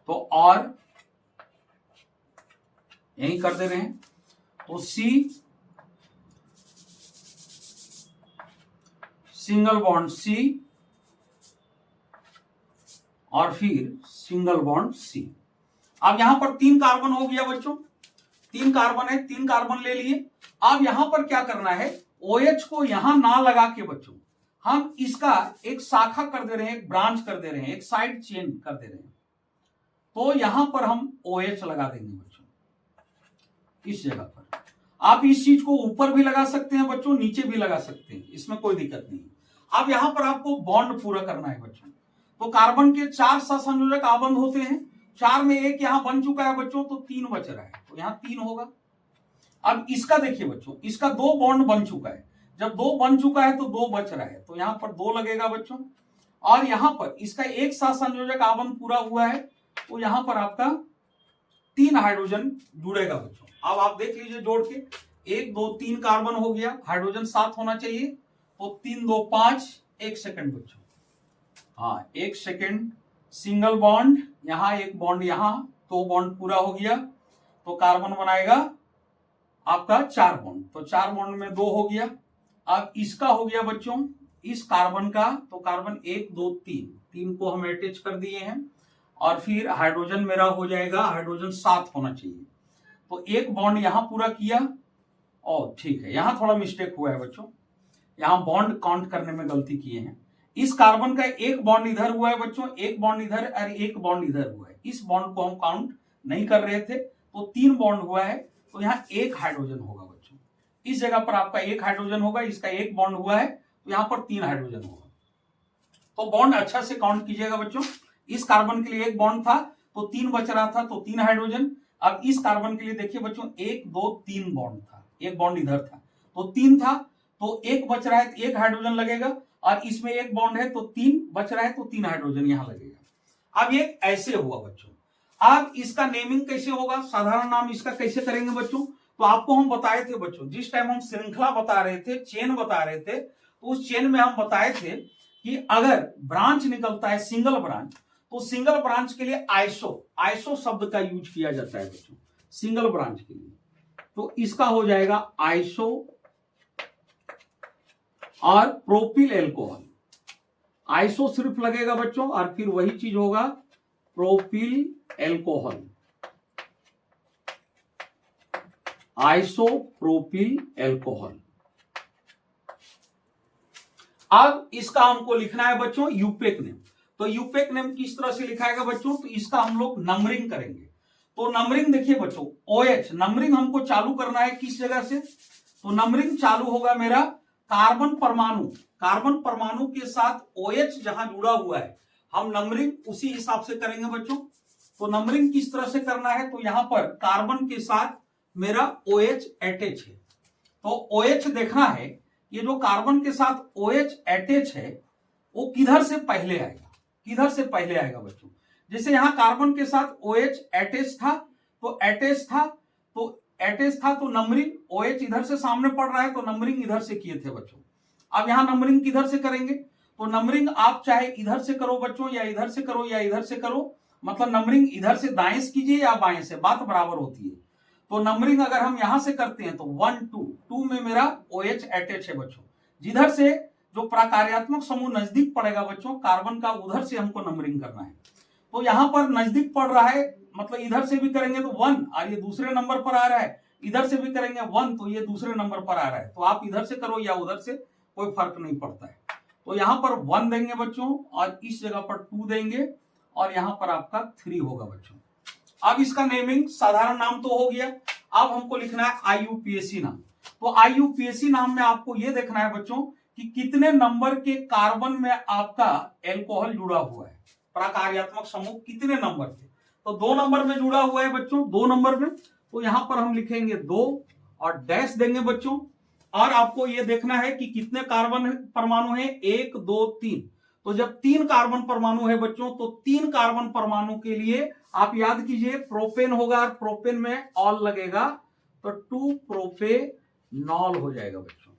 A: तो और यही कर दे रहे हैं। तो C सिंगल बॉन्ड C और फिर सिंगल बॉन्ड C। अब यहां पर 3 कार्बन हो गया बच्चों, 3 कार्बन है, 3 कार्बन ले लिए। अब यहां पर क्या करना है, OH को यहां ना लगा के बच्चों हम इसका एक शाखा कर दे रहे हैं, एक ब्रांच कर दे रहे हैं, एक साइड चेन कर दे रहे हैं। तो यहां पर हम OH लगा देंगे बच्चों इस जगह पर। आप इस चीज को ऊपर भी लगा सकते हैं बच्चों, नीचे भी लगा सकते हैं, इसमें कोई दिक्कत नहीं। अब यहां पर आपको बॉन्ड पूरा करना है बच्चों। तो कार्बन के 4 सहसंयोजक आबंध होते हैं, 4 में एक यहां बन चुका है बच्चों, तो 3 बच रहा है, तो यहां 3 होगा। अब इसका देखिए बच्चों, इसका 2 बॉन्ड बन चुका है। जब 2 बन चुका है तो 2 बच रहा है, तो यहां पर 2 लगेगा बच्चों। और यहां पर इसका एक सहसंयोजक आबंध पूरा हुआ है, तो यहां पर आपका 3 हाइड्रोजन जुड़ेगा बच्चों। अब आप देख लीजिए जोड़ के, 1, 2, 3 कार्बन हो गया, हाइड्रोजन 7 होना चाहिए। तो 3, 2, 5, 1 सेकंड बच्चों, हाँ 1 सेकंड, सिंगल बॉन्ड यहां, एक बॉन्ड यहां, 2 बॉन्ड पूरा हो गया। तो कार्बन बनाएगा आपका 4 बॉन्ड, तो 4 बॉन्ड में 2 हो गया। अब इसका हो गया बच्चों, इस कार्बन का, तो कार्बन 1, 2, 3 को हम अटैच कर दिए हैं। और फिर हाइड्रोजन मेरा हो जाएगा, हाइड्रोजन 7 होना चाहिए। तो 1 बॉन्ड यहां पूरा किया, और ठीक है, यहां थोड़ा मिस्टेक हुआ है बच्चों, यहां बॉन्ड काउंट करने में गलती किए हैं। इस कार्बन का 1 बॉन्ड इधर हुआ है बच्चों, 1 बॉन्ड इधर और 1 बॉन्ड इधर हुआ है। इस बॉन्ड को हम काउंट नहीं कर रहे थे, तो 3 बॉन्ड हुआ है, तो यहाँ 1 हाइड्रोजन होगा बच्चों। इस जगह पर आपका 1 हाइड्रोजन होगा, इसका 1 बॉन्ड हुआ है, तो यहाँ पर 3 हाइड्रोजन होगा। तो बॉन्ड अच्छा से काउंट कीजिएगा बच्चों। इस कार्बन के लिए 1 बॉन्ड था, तो 3 बच रहा था, तो 3 हाइड्रोजन। अब इस कार्बन के लिए देखिए बच्चों, 1, 2, 3 बॉन्ड था, 1 बॉन्ड इधर था, तो 3 था, तो 1 बच रहा है, तो 1 हाइड्रोजन लगेगा। और इसमें 1 बॉन्ड है, तो 3 बच रहा है, तो 3 हाइड्रोजन यहां लगेगा। अब ये ऐसे हुआ बच्चों। अब इसका नेमिंग कैसे होगा, साधारण नाम इसका कैसे करेंगे बच्चों, तो आपको हम बताए थे बच्चों, जिस टाइम हम श्रृंखला बता रहे थे, चेन बता रहे थे, तो उस चेन में हम बताए थे कि अगर ब्रांच निकलता है सिंगल ब्रांच, तो सिंगल ब्रांच के लिए आइसो शब्द का यूज किया जाता है बच्चों सिंगल ब्रांच के लिए। तो इसका हो जाएगा आइसो और प्रोपिल एल्कोहल। आइसो सिर्फ लगेगा बच्चों और फिर वही चीज होगा प्रोपिल एल्कोहल, आइसोप्रोपिल एल्कोहल। अब इसका हमको लिखना है बच्चों यूपेक नेम। तो यूपेक नेम किस तरह से लिखाएगा बच्चों, तो इसका हम लोग नंबरिंग करेंगे। तो नंबरिंग देखिए बच्चों, OH नंबरिंग हमको चालू करना है किस जगह से, तो नंबरिंग चालू होगा मेरा कार्बन परमाणु के साथ OH जहां जुड़ा हुआ है, हम नंबरिंग उसी हिसाब से करेंगे बच्चों। तो नंबरिंग किस तरह से करना है, तो यहां पर कार्बन के साथ मेरा OH अटैच है, तो OH देखना है ये जो कार्बन के साथ OH अटैच है वो किधर से पहले आएगा बच्चों। जैसे यहां कार्बन के साथ OH अटैच था तो नंबरिंग OH इधर से सामने पड़ रहा है, तो नंबरिंग इधर से किए थे बच्चों। अब यहां नंबरिंग किधर से करेंगे, तो नंबरिंग आप चाहे इधर से करो बच्चों, या इधर से करो या इधर से करो, मतलब नंबरिंग इधर से दाएं से कीजिए या बाएं से, बात बराबर होती है। तो नंबरिंग अगर हम यहां से करते हैं तो 1 2 में मेरा OH अटैच है बच्चों। जिधर से जो प्रकार्यात्मक समूह नजदीक पड़ेगा बच्चों कार्बन का, उधर से हमको नंबरिंग करना है। तो यहां पर नजदीक पड़ रहा है, मतलब इधर से भी करेंगे तो 1 और ये दूसरे नंबर पर आ रहा है, इधर से भी करेंगे 1 तो ये दूसरे नंबर पर आ रहा है। तो आप इधर से करो या उधर से, कोई फर्क नहीं पड़ता है। तो यहां पर 1 देंगे बच्चों और इस जगह पर 2 देंगे और यहां पर आपका 3 होगा बच्चों। अब इसका नेमिंग साधारण नाम तो हो गया, अब हमको लिखना है IUPAC नाम। तो IUPAC नाम में आपको यह देखना है बच्चों कि कितने नंबर के कार्बन में आपका एल्कोहल जुड़ा हुआ है, प्रकार्यात्मक समूह कितने नंबर के, तो 2 नंबर में जुड़ा हुआ है बच्चों, 2 नंबर में। तो यहां पर हम लिखेंगे 2 और डैश देंगे बच्चों। और आपको यह देखना है कि कितने कार्बन परमाणु है, 1 2 3। तो जब 3 कार्बन परमाणु है बच्चों, तो 3 कार्बन परमाणु के लिए आप याद कीजिए प्रोपेन होगा और प्रोपेन में ऑल लगेगा, तो 2 प्रोपेनॉल हो जाएगा बच्चों,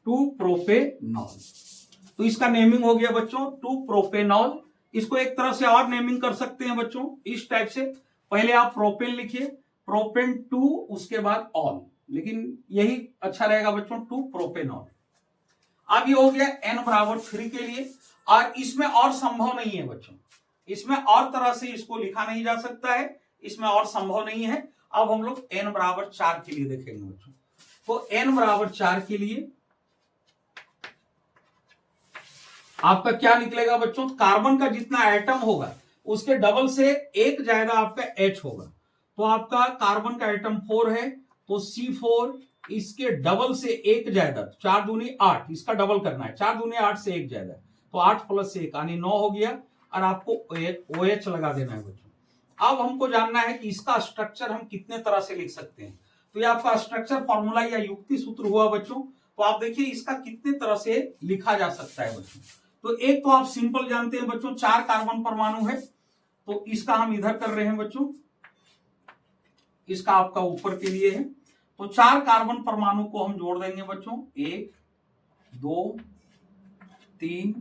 A: 2 प्रोपेनॉल। तो इसका नेमिंग हो गया बच्चों 2 प्रोपेनॉल। इसको एक तरह से और नेमिंग कर सकते हैं बच्चों इस टाइप से, पहले आप प्रोपेन लिखिए, प्रोपेन 2 उसके बाद ऑल, लेकिन यही अच्छा रहेगा बच्चों 2 प्रोपेनॉल। अब ये हो गया n बराबर 3 के लिए, और इसमें और संभव नहीं है बच्चों, इसमें और तरह से इसको लिखा नहीं जा सकता है, इसमें और संभव नहीं है। अब हम लोग n बराबर 4 के लिए देखेंगे बच्चों। तो n बराबर 4 के लिए आपका क्या निकलेगा बच्चों, कार्बन का जितना एटम होगा उसके डबल से एक ज्यादा आपका H होगा। तो आपका कार्बन का एटम 4 है, तो C4 इसके डबल से एक ज्यादा, 4 दूनी 8, इसका डबल करना है, 4 दूनी 8 से एक ज्यादा, तो 8 + 1 यानी 9 हो गया, और आपको OH लगा देना है बच्चों। अब हमको जानना है कि इसका स्ट्रक्चर हम कितने तरह से लिख सकते हैं। तो ये आपका स्ट्रक्चर फॉर्मूला या युक्ति सूत्र हुआ बच्चों। तो आप देखिए इसका कितने तरह से लिखा जा सकता है बच्चों। तो एक तो आप सिंपल जानते हैं बच्चों, 4 कार्बन परमाणु है, तो इसका हम इधर कर रहे हैं बच्चों, इसका आपका ऊपर के लिए है। तो 4 कार्बन परमाणु को हम जोड़ देंगे बच्चों, 1 2 3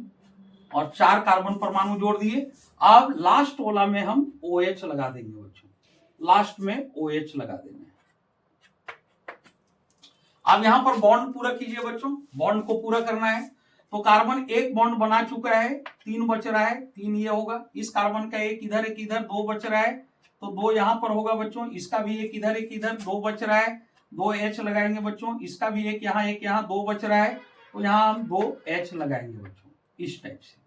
A: और 4 कार्बन परमाणु जोड़ दिए। अब लास्ट वाला में हम OH लगा देंगे बच्चों, लास्ट में OH लगा देना है। अब यहां पर बॉन्ड पूरा कीजिए बच्चों, बॉन्ड को पूरा करना है। तो कार्बन एक बॉन्ड बना चुका है, 3 बच रहा है, 3 ये होगा, इस कार्बन का एक इधर 2 बच रहा है, तो 2 यहां पर होगा बच्चों, इसका भी एक इधर 2 बच रहा है, 2 H लगाएंगे बच्चों, इसका भी एक यहाँ 2 बच रहा है, तो यहां हम 2 H लगाएंगे बच्चों, इस टाइप से।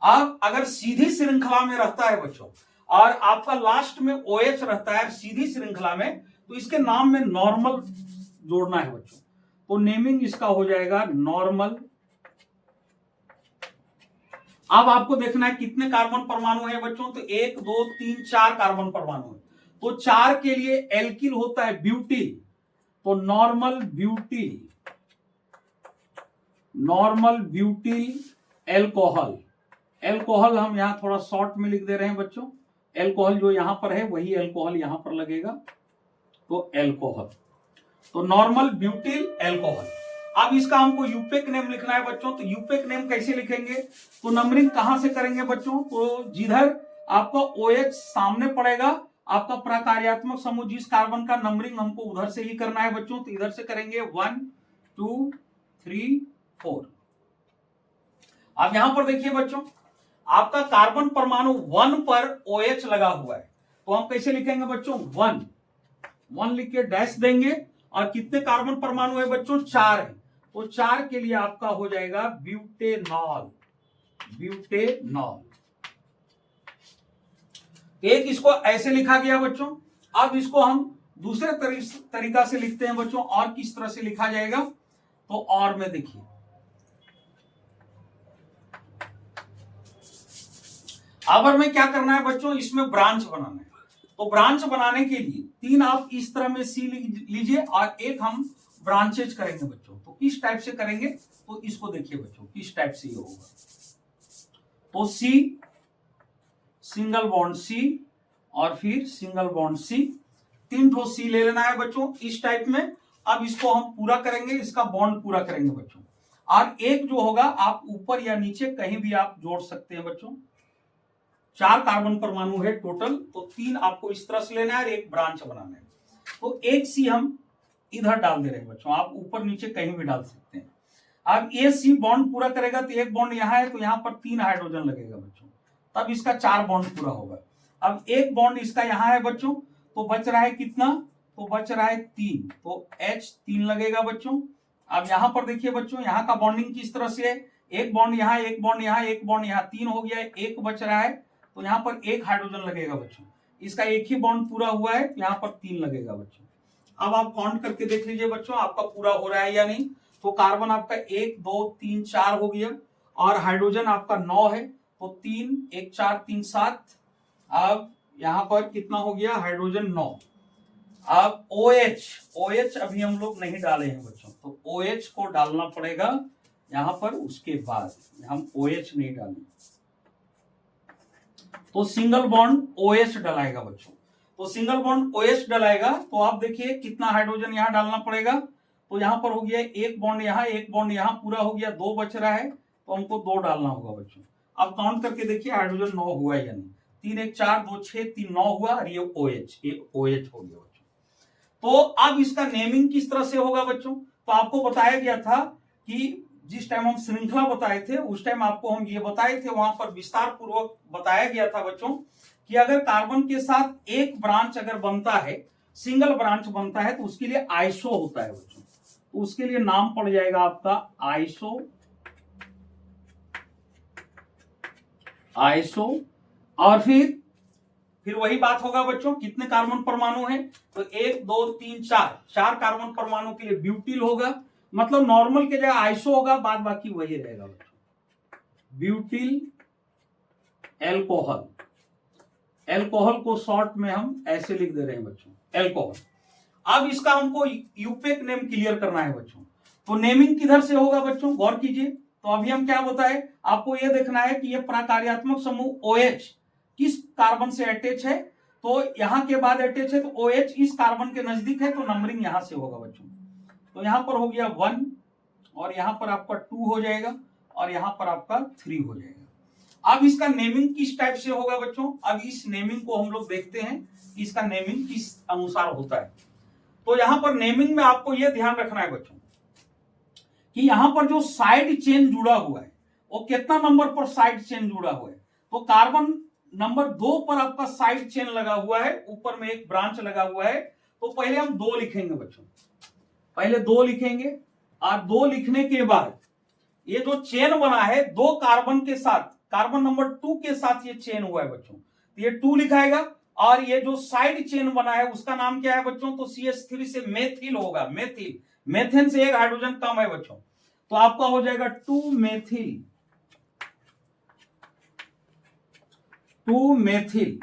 A: अब अगर सीधी श्रृंखला में रहता है बच्चों और आपका लास्ट में OH रहता है सीधी श्रृंखला में, तो इसके नाम में नॉर्मल जोड़ना है बच्चों। तो नेमिंग इसका हो जाएगा नॉर्मल। अब आपको देखना है कितने कार्बन परमाणु है बच्चों, तो 1 2 3 4 कार्बन परमाणु है। तो 4 के लिए एल्किल होता है ब्यूटिल, तो नॉर्मल ब्यूटिल एल्कोहल, एल्कोहल हम यहाँ थोड़ा शॉर्ट में लिख दे रहे हैं बच्चों। एल्कोहल जो यहाँ पर है वही एल्कोहल यहाँ पर लगेगा, तो एल्कोहल, तो नॉर्मल ब्यूटिल एल्कोहल। अब इसका हमको यूपेक नेम लिखना है बच्चों, तो यूपेक नेम कैसे लिखेंगे, तो नंबरिंग कहां से करेंगे बच्चों, तो जिधर आपका OH सामने पड़ेगा, आपका प्रकार्यात्मक समूह जिस कार्बन का, नंबरिंग हमको उधर से ही करना है बच्चों, तो इधर से करेंगे 1 2 3 4। अब यहां पर देखिए बच्चों, आपका कार्बन परमाणु 1 पर OH लगा हुआ है, तो हम कैसे लिखेंगे बच्चों, 1 लिख के डैश देंगे, और कितने कार्बन परमाणु है बच्चों, 4 है, तो 4 के लिए आपका हो जाएगा ब्यूटेनॉल। एक इसको ऐसे लिखा गया बच्चों। अब इसको हम दूसरे तरीका से लिखते हैं बच्चों, और किस तरह से लिखा जाएगा, तो और में देखिए, अब में क्या करना है बच्चों, इसमें ब्रांच बनाना है, तो ब्रांच बनाने के लिए 3 आप इस तरह में सी लीजिए, और एक हम ब्रांचेज करेंगे बच्चों, तो किस टाइप से करेंगे, तो इसको देखिए बच्चों किस टाइप से ये होगा, तो सी, सिंगल बॉन्ड सी, और फिर सिंगल बॉन्ड सी, 3 ठो सी ले लेना है बच्चों इस टाइप में। अब इसको हम पूरा करेंगे, इसका बॉन्ड पूरा करेंगे बच्चों, और एक जो होगा आप ऊपर या नीचे कहीं भी आप जोड़ सकते हैं बच्चों। 4 कार्बन परमाणु है टोटल, तो 3 आपको इस तरह से लेना है और एक ब्रांच बनाना है, तो एक सी हम इधर डाल दे रहे हैं बच्चों, आप ऊपर नीचे कहीं भी डाल सकते हैं। अब ये सी बॉन्ड पूरा करेगा, तो एक बॉन्ड यहाँ है, तो यहाँ पर 3 हाइड्रोजन लगेगा बच्चों, तब इसका 4 बॉन्ड पूरा होगा। अब एक बॉन्ड इसका यहाँ है बच्चों, तो बच रहा है कितना, तो बच रहा है 3, तो H3 लगेगा बच्चों। अब यहाँ पर देखिए बच्चों, यहाँ का बॉन्डिंग किस तरह से है, एक बॉन्ड यहाँ, एक बॉन्ड यहाँ, एक बॉन्ड यहाँ, 3 हो गया है, एक बच रहा है, तो यहाँ पर 1 हाइड्रोजन लगेगा बच्चों, इसका एक ही बॉन्ड पूरा हुआ है, तो यहाँ पर 3 लगेगा बच्चों। अब आप काउंट करके देख लीजिए बच्चों, आपका पूरा हो रहा है या नहीं, तो कार्बन आपका 1 2 3 4 हो गया, और हाइड्रोजन आपका 9 है, तो 3 1 4 3 7। अब यहाँ पर कितना हो गया, हाइड्रोजन 9। अब OH अभी हम लोग नहीं डाले हैं बच्चों, तो OH को डालना पड़ेगा यहाँ पर, उसके बाद हम OH नहीं डालेंगे, तो सिंगल बॉन्ड OH डलाएगा बच्चों, तो सिंगल बॉन्ड OH डलाएगा, तो आप देखिए कितना हाइड्रोजन यहाँ डालना पड़ेगा, तो यहाँ पर हो गया एक बॉन्ड यहाँ, एक बॉन्ड यहाँ, पूरा हो गया, 2 बच रहा है, तो हमको 2 डालना होगा बच्चों। अब काउंट करके देखिए हाइड्रोजन 9 हुआ या नहीं, 3 1 4 2 6 3 9 हुआ, और ये OH हो गया बच्चों। तो अब इसका नेमिंग किस तरह से होगा बच्चों, तो आपको बताया गया था कि जिस टाइम हम श्रृंखला बताए थे, उस टाइम आपको हम ये बताए थे, वहां पर विस्तार पूर्वक बताया गया था बच्चों कि अगर कार्बन के साथ एक ब्रांच अगर बनता है, सिंगल ब्रांच बनता है, तो उसके लिए आइसो होता है बच्चों, तो उसके लिए नाम पड़ जाएगा आपका आइसो। और फिर वही बात होगा बच्चों, कितने कार्बन परमाणु हैं, तो 1 2 3 4 कार्बन परमाणु के लिए ब्यूटिल होगा, मतलब नॉर्मल के जगह आइसो होगा, बाद बाकी वही रहेगा बच्चों, ब्यूटिल एल्कोहल। एल्कोहल को शॉर्ट में हम ऐसे लिख दे रहे हैं बच्चों, एल्कोहल। अब इसका हमको यूपेक नेम क्लियर करना है बच्चों, तो नेमिंग किधर से होगा बच्चों, गौर कीजिए। तो अभी हम क्या बताए आपको, ये देखना है कि ये प्रकार्यात्मक समूह OH किस कार्बन से अटैच है, तो यहां के बाद अटैच है, तो OH इस कार्बन के नजदीक है, तो नंबरिंग यहां से होगा बच्चों, तो यहां पर हो गया 1, और यहां पर आपका 2 हो जाएगा, और यहां पर आपका 3 हो जाएगा। अब इसका नेमिंग किस टाइप से होगा बच्चों, अब इस नेमिंग को हम लोग देखते हैं कि इसका नेमिंग किस अनुसार होता है। तो यहां पर नेमिंग में आपको यह ध्यान रखना है बच्चों कि यहां पर जो साइड चेन जुड़ा हुआ है, वो कितना नंबर पर साइड चेन जुड़ा हुआ है, तो कार्बन नंबर 2 पर आपका साइड चेन लगा हुआ है, ऊपर में एक ब्रांच लगा हुआ है, तो पहले हम 2 लिखेंगे बच्चों, पहले 2 लिखेंगे, और 2 लिखने के बाद ये जो चेन बना है 2 कार्बन के साथ, कार्बन नंबर 2 के साथ ये चेन हुआ है बच्चों, तो ये 2 लिखाएगा, और ये जो साइड चेन बना है उसका नाम क्या है बच्चों, तो CH3 से मेथिल होगा, मेथिल, मेथेन से एक हाइड्रोजन कम है बच्चों, तो आपका हो जाएगा 2 मेथिल।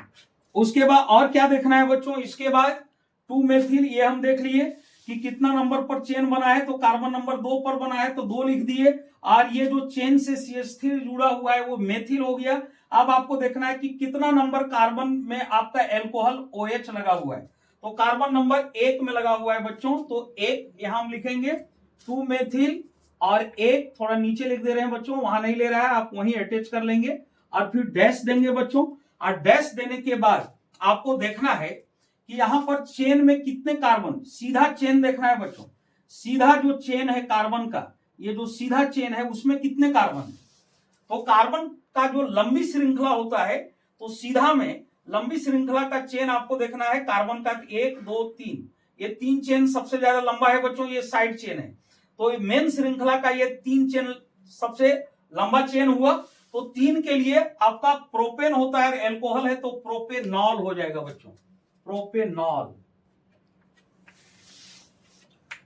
A: उसके बाद और क्या देखना है बच्चों, इसके बाद 2 मेथिल ये हम देख लिए, कि कितना नंबर पर चेन बना है, तो कार्बन नंबर 2 पर बना है तो 2 लिख दिए। और ये जो चेन से CH3 जुड़ा हुआ है वो मेथिल हो गया। अब आपको देखना है कि कितना नंबर कार्बन में आपका एल्कोहल OH लगा हुआ है। तो कार्बन नंबर 1 में लगा हुआ है बच्चों, तो 1 यहां हम लिखेंगे 2 मेथिल, और 1 थोड़ा नीचे लिख दे रहे हैं बच्चों, वहां नहीं ले रहा है, आप वहीं अटैच कर लेंगे और फिर डैश देंगे बच्चों। और डैश देने के बाद आपको देखना है कि यहां पर चेन में कितने कार्बन, सीधा चेन देखना है बच्चों, सीधा जो चेन है कार्बन का, ये जो सीधा चेन है उसमें कितने कार्बन है। तो कार्बन का जो लंबी श्रृंखला होता है, तो सीधा में लंबी श्रृंखला का चेन आपको देखना है कार्बन का 1 2 3, ये 3 चेन सबसे ज्यादा लंबा है बच्चों, ये साइड चेन है। तो मेन श्रृंखला का ये 3 चेन सबसे लंबा चेन हुआ। तो 3 के लिए आपका प्रोपेन होता है, एल्कोहल है तो प्रोपेनॉल हो जाएगा बच्चों, प्रोपेनॉल,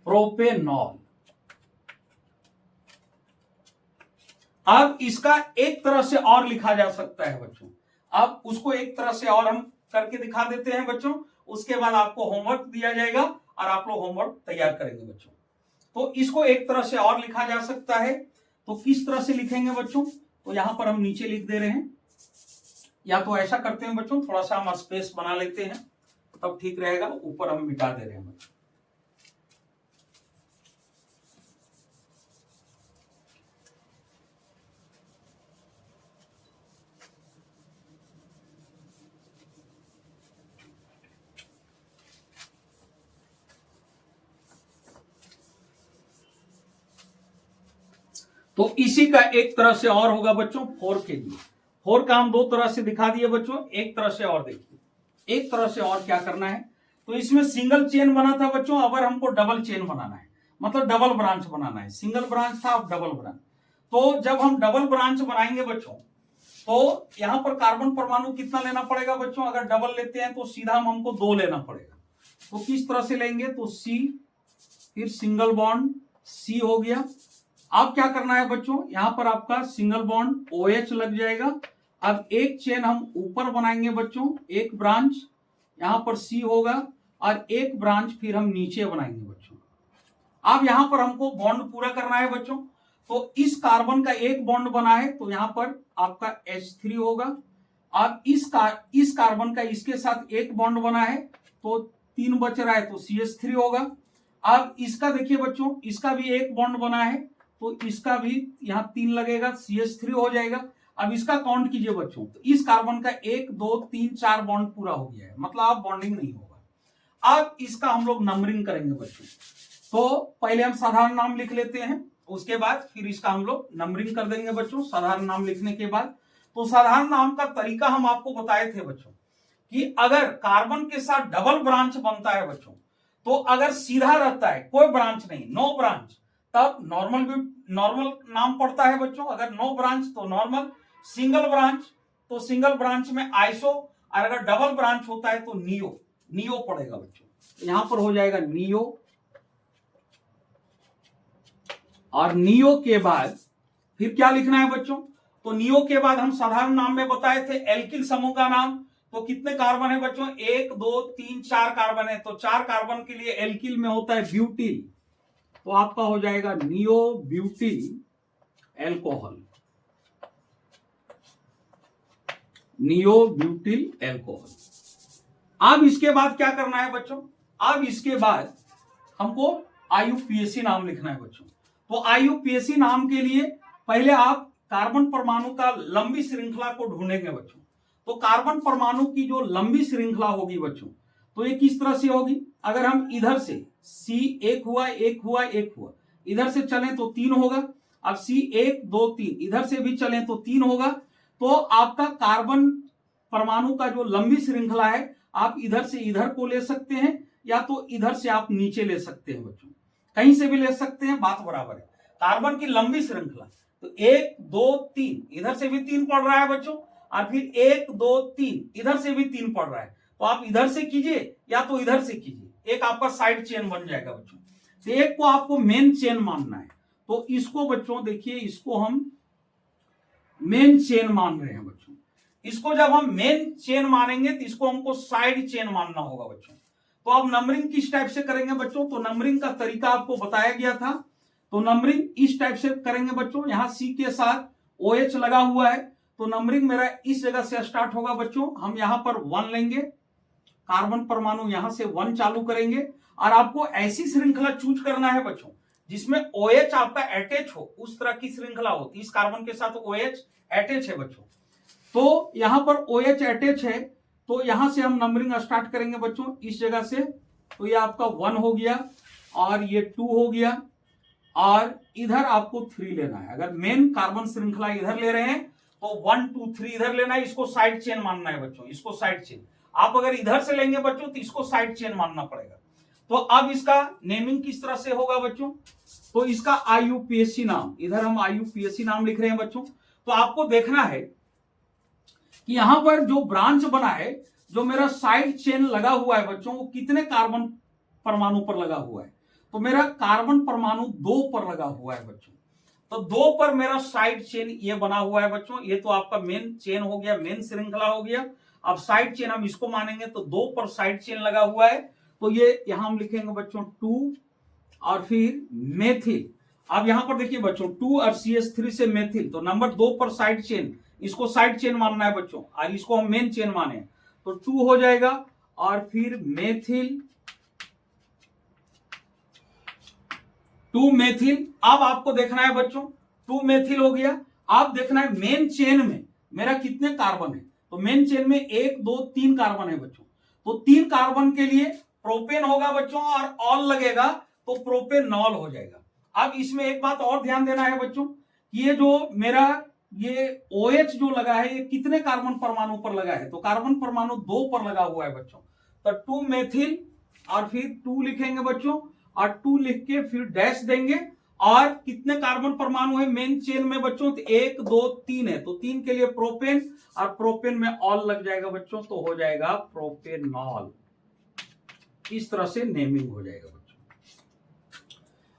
A: प्रोपेनॉल। अब इसका एक तरह से और लिखा जा सकता है बच्चों, अब उसको एक तरह से और हम करके दिखा देते हैं बच्चों, उसके बाद आपको होमवर्क दिया जाएगा और आप लोग होमवर्क तैयार करेंगे बच्चों। तो इसको एक तरह से और लिखा जा सकता है, तो किस तरह से लिखेंगे बच्चों, तो यहां पर हम नीचे लिख दे रहे हैं, या तो ऐसा करते हैं बच्चों, थोड़ा सा हम स्पेस बना लेते हैं तब ठीक रहेगा, ऊपर हम मिटा दे रहे हैं बच्चों। तो इसी का एक तरह से और होगा बच्चों 4 के लिए। 4 का हम 2 तरह से दिखा दिए बच्चों, एक तरह से और देखिए, एक तरह से और क्या करना है। तो इसमें सिंगल चेन बना था बच्चों, अगर हमको डबल चेन बनाना है, मतलब डबल ब्रांच बनाना है, सिंगल ब्रांच था अब डबल ब्रांच। तो जब हम डबल ब्रांच बनाएंगे बच्चों, तो यहां पर कार्बन परमाणु कितना लेना पड़ेगा बच्चों, अगर डबल लेते हैं तो सीधा हमको 2 लेना पड़ेगा। तो किस तरह से लेंगे, तो C, फिर सिंगल बॉन्ड C हो गया। अब क्या करना है बच्चों, यहां पर आपका सिंगल बॉन्ड OH लग जाएगा। अब एक चेन हम ऊपर बनाएंगे बच्चों, एक ब्रांच यहां पर C होगा, और एक ब्रांच फिर हम नीचे बनाएंगे बच्चों। अब यहां पर हमको बॉन्ड पूरा करना है बच्चों, तो इस कार्बन का एक बॉन्ड बना है तो यहां पर आपका H3 होगा। अब इस कार्बन का इसके साथ एक बॉन्ड बना है तो 3 बच रहा है तो CH3 होगा। अब इसका देखिए बच्चों, इसका भी एक बॉन्ड बना है तो इसका भी यहां 3 लगेगा, CH3 हो जाएगा। अब इसका काउंट कीजिए बच्चों, तो इस कार्बन का 1 2 3 4 बॉन्ड पूरा हो गया है, मतलब अब बॉन्डिंग नहीं होगा। अब इसका हम लोग नंबरिंग करेंगे बच्चों, तो पहले हम साधारण नाम लिख लेते हैं, उसके बाद फिर इसका हम लोग नंबरिंग कर देंगे बच्चों। साधारण नाम लिखने के बाद, तो साधारण नाम का तरीका हम आपको बताए थे बच्चों, कि अगर कार्बन के साथ डबल ब्रांच बनता है बच्चों, तो अगर सीधा रहता है कोई ब्रांच नहीं, नो ब्रांच, तब नॉर्मल नाम पड़ता है बच्चों। अगर नो ब्रांच तो नॉर्मल, सिंगल ब्रांच तो सिंगल ब्रांच में आइसो, और अगर डबल ब्रांच होता है तो नियो, नियो पड़ेगा बच्चों। यहां पर हो जाएगा नियो, और नियो के बाद फिर क्या लिखना है बच्चों, तो नियो के बाद हम साधारण नाम में बताए थे एल्किल समूह का नाम। तो कितने कार्बन है बच्चों, 1 2 3 4 कार्बन है, तो 4 कार्बन के लिए एल्किल में होता है ब्यूटिल, तो आपका हो जाएगा neo butyl alcohol, neo butyl alcohol. अब इसके बाद क्या करना है बच्चों, अब इसके बाद हमको IUPAC नाम लिखना है बच्चों। तो IUPAC नाम के लिए पहले आप कार्बन परमाणु का लंबी श्रृंखला को ढूंढेंगे बच्चों। तो कार्बन परमाणु की जो लंबी श्रृंखला होगी बच्चों, तो ये किस तरह से होगी, अगर हम इधर से C एक हुआ एक हुआ एक हुआ, इधर से चलें तो 3 होगा। अब C 1 2 3, इधर से भी चलें तो 3 होगा। तो आपका कार्बन परमाणु का जो लंबी श्रृंखला है, आप इधर से इधर को ले सकते हैं, या तो इधर से आप नीचे ले सकते हैं बच्चों, कहीं से भी ले सकते हैं, बात बराबर है। कार्बन की लंबी श्रृंखला, तो 1 2 3, इधर से भी 3 पड़ रहा है बच्चों, और फिर 1 2 3, इधर से भी 3 पड़ रहा है, तो आप इधर से कीजिए या तो इधर से कीजिए, एक आपका साइड चेन बन जाएगा बच्चों। तो एक को आपको मेन चेन मानना है, तो इसको बच्चों देखिए, इसको हम मेन चेन मान रहे हैं बच्चों। इसको जब हम मेन चेन मानेंगे तो इसको हमको साइड चेन मानना होगा बच्चों। तो अब नंबरिंग किस टाइप से करेंगे बच्चों, तो नंबरिंग का तरीका आपको बताया गया था। तो नंबरिंग इस टाइप से करेंगे बच्चों, यहां सी के साथ OH लगा हुआ है, तो नंबरिंग मेरा इस जगह से स्टार्ट होगा बच्चों। हम यहां पर 1 लेंगे, कार्बन परमाणु यहां से 1 चालू करेंगे, और आपको ऐसी श्रृंखला चूज करना है बच्चों जिसमें OH आपका अटैच हो, उस तरह की श्रृंखला हो। इस कार्बन के साथ OH अटैच है बच्चों, तो यहां पर OH अटैच है, तो यहां से हम नंबरिंग स्टार्ट करेंगे बच्चों इस जगह से। तो ये आपका 1 हो गया, और ये 2 हो गया, और इधर आपको 3 लेना है। अगर मेन कार्बन श्रृंखला इधर ले रहे हैं तो 1 2 3 इधर लेना है, इसको साइड चेन मानना है बच्चों, इसको साइड चेन। आप अगर इधर से लेंगे बच्चों तो इसको साइड चेन मानना पड़ेगा। तो अब इसका नेमिंग किस तरह से होगा बच्चों, तो इसका IUPAC नाम, इधर हम IUPAC नाम लिख रहे हैं बच्चों। तो आपको देखना है कि यहां पर जो ब्रांच बना है, जो मेरा साइड चेन लगा हुआ है बच्चों, वो कितने कार्बन परमाणु पर लगा हुआ है, तो मेरा कार्बन परमाणु 2 पर लगा हुआ है बच्चों। तो 2 पर मेरा साइड चेन ये बना हुआ है बच्चों, ये तो आपका मेन चेन हो गया, मेन श्रृंखला हो गया। अब साइड चेन हम इसको मानेंगे, तो 2 पर साइड चेन लगा हुआ है, तो ये यहां हम लिखेंगे बच्चों 2, और फिर मेथिल। अब यहां पर देखिए बच्चों 2 और CH3 से मेथिल, तो नंबर 2 पर साइड चेन, इसको साइड चेन मानना है बच्चों, और इसको हम मेन चेन माने, तो 2 हो जाएगा, और फिर मेथिल, 2 मेथिल। अब आपको देखना है बच्चों 2 मेथिल हो गया। आप देखना है मेन चेन में मेरा कितने कार्बन है, तो मेन चेन में 1 2 3 कार्बन है बच्चों। तो 3 कार्बन के लिए प्रोपेन होगा बच्चों, और ऑल लगेगा तो प्रोपेनॉल हो जाएगा। अब इसमें एक बात और ध्यान देना है बच्चों, ये जो मेरा ये OH जो लगा है, ये कितने कार्बन परमाणु पर लगा है, तो कार्बन परमाणु 2 पर लगा हुआ है बच्चों। तो 2 मेथिल, और फिर 2 लिखेंगे बच्चों, और 2 लिख के फिर डैश देंगे, और कितने कार्बन परमाणु है मेन चेन में बच्चों, तो 1 2 3 है, तो 3 के लिए प्रोपेन, और प्रोपेन में ऑल लग जाएगा बच्चों, तो हो जाएगा प्रोपेनॉल। इस तरह से नेमिंग हो जाएगा बच्चों।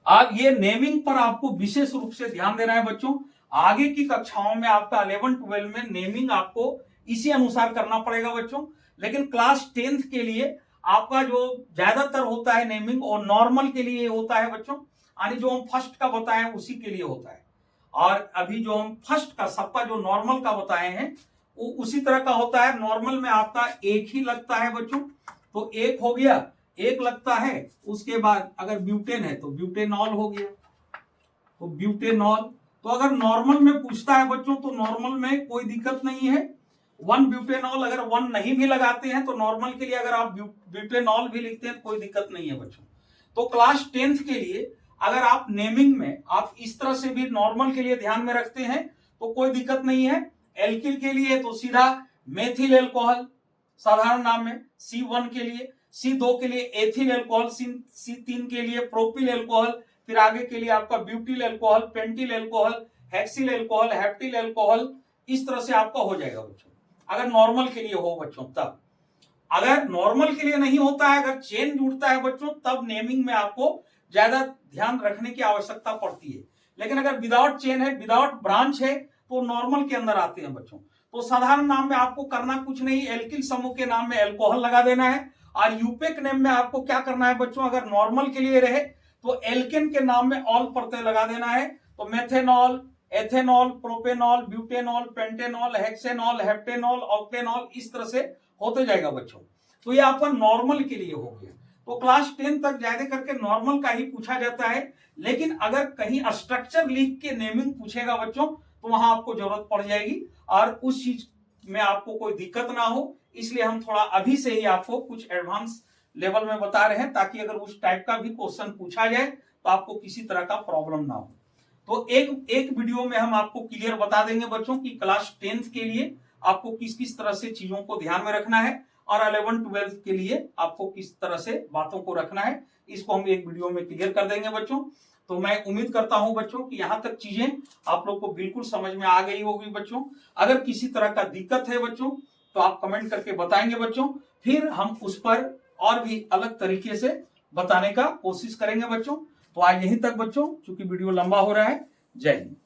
A: अब ये नेमिंग पर आपको विशेष रूप से ध्यान देना है बच्चों। आगे की कक्षाओं में आपका 11 12 में नेमिंग आपको इसी अनुसार करना पड़ेगा बच्चों, लेकिन क्लास 10th के लिए आपका जो ज्यादातर होता है नेमिंग, और नॉर्मल के लिए होता है बच्चों, यानी जो हम फर्स्ट का बताए हैं उसी के लिए होता है। और अभी जो हम फर्स्ट का सबका जो नॉर्मल का बताए हैं वो उसी तरह का होता है। नॉर्मल में आपका 1 ही लगता है बच्चों, तो 1 हो गया, 1 लगता है, उसके बाद अगर ब्यूटेन है तो ब्यूटेनॉल हो गया, तो ब्यूटेनॉल। तो अगर नॉर्मल में पूछता है बच्चों तो नॉर्मल में कोई दिक्कत नहीं है, 1 ब्यूटेनॉल। अगर 1 नहीं भी लगाते हैं तो नॉर्मल के लिए अगर आप ब्यूटेनॉल भी लिखते हैं तो कोई दिक्कत नहीं है बच्चों। तो क्लास 10th के लिए अगर आप नेमिंग में आप इस तरह से भी नॉर्मल के लिए ध्यान में रखते हैं तो कोई दिक्कत नहीं है। एल्किल के लिए तो सीधा मेथिल एल्कोहल साधारण नाम में, C1 के लिए, C2 के लिए एथिल एल्कोहल, C3 के लिए प्रोपिल एल्कोहल, फिर आगे के लिए आपका butyl alcohol, pentyl alcohol, hexyl alcohol, heptyl alcohol. इस तरह से आपका हो जाएगा बच्चों, अगर नॉर्मल के लिए हो बच्चों। तब अगर नॉर्मल के लिए नहीं होता है, अगर चेन जुड़ता है बच्चों, तब नेमिंग में आपको ज्यादा ध्यान रखने की आवश्यकता पड़ती है। लेकिन अगर विदाउट चेन है, विदाउट ब्रांच है, तो नॉर्मल के अंदर आते हैं बच्चों। तो साधारण नाम में आपको करना कुछ नहीं, एल्किल समूह के नाम में एल्कोहल लगा देना है। और यूपेक नेम में आपको क्या करना है बच्चों, अगर नॉर्मल के लिए रहे तो एल्केन के नाम में ऑल प्रत्यय लगा देना है। तो methanol, ethanol, propanol, butanol, pentanol, hexanol, heptanol, octanol, इस तरह से होते जाएगा बच्चों। तो ये आपका नॉर्मल के लिए हो गया। तो क्लास 10 तक ज्यादा करके नॉर्मल का ही पूछा जाता है, लेकिन अगर कहीं स्ट्रक्चर लिख के नेमिंग पूछेगा बच्चों तो वहां आपको जरूरत पड़ जाएगी, और उस चीज में आपको कोई दिक्कत ना हो, इसलिए हम थोड़ा अभी से ही आपको कुछ एडवांस लेवल में बता रहे हैं, ताकि अगर उस टाइप का भी क्वेश्चन पूछा जाए तो आपको किसी तरह का प्रॉब्लम ना हो। तो एक वीडियो में हम आपको क्लियर बता देंगे बच्चों कि क्लास 10th के लिए आपको किस किस तरह से चीजों को ध्यान में रखना है, और 11 12 के लिए आपको किस तरह से बातों को रखना है, इसको हम एक वीडियो में क्लियर कर देंगे बच्चों। तो मैं उम्मीद करता हूं बच्चों कि यहां तक चीजें आप लोग को बिल्कुल समझ में आ गई होगी बच्चों। अगर किसी तरह का दिक्कत है बच्चों तो आप कमेंट करके बताएंगे बच्चों, फिर हम उस पर और भी अलग तरीके से बताने का कोशिश करेंगे बच्चों। तो आज यहीं तक बच्चों, चूंकि वीडियो लंबा हो रहा है। जय हिंद।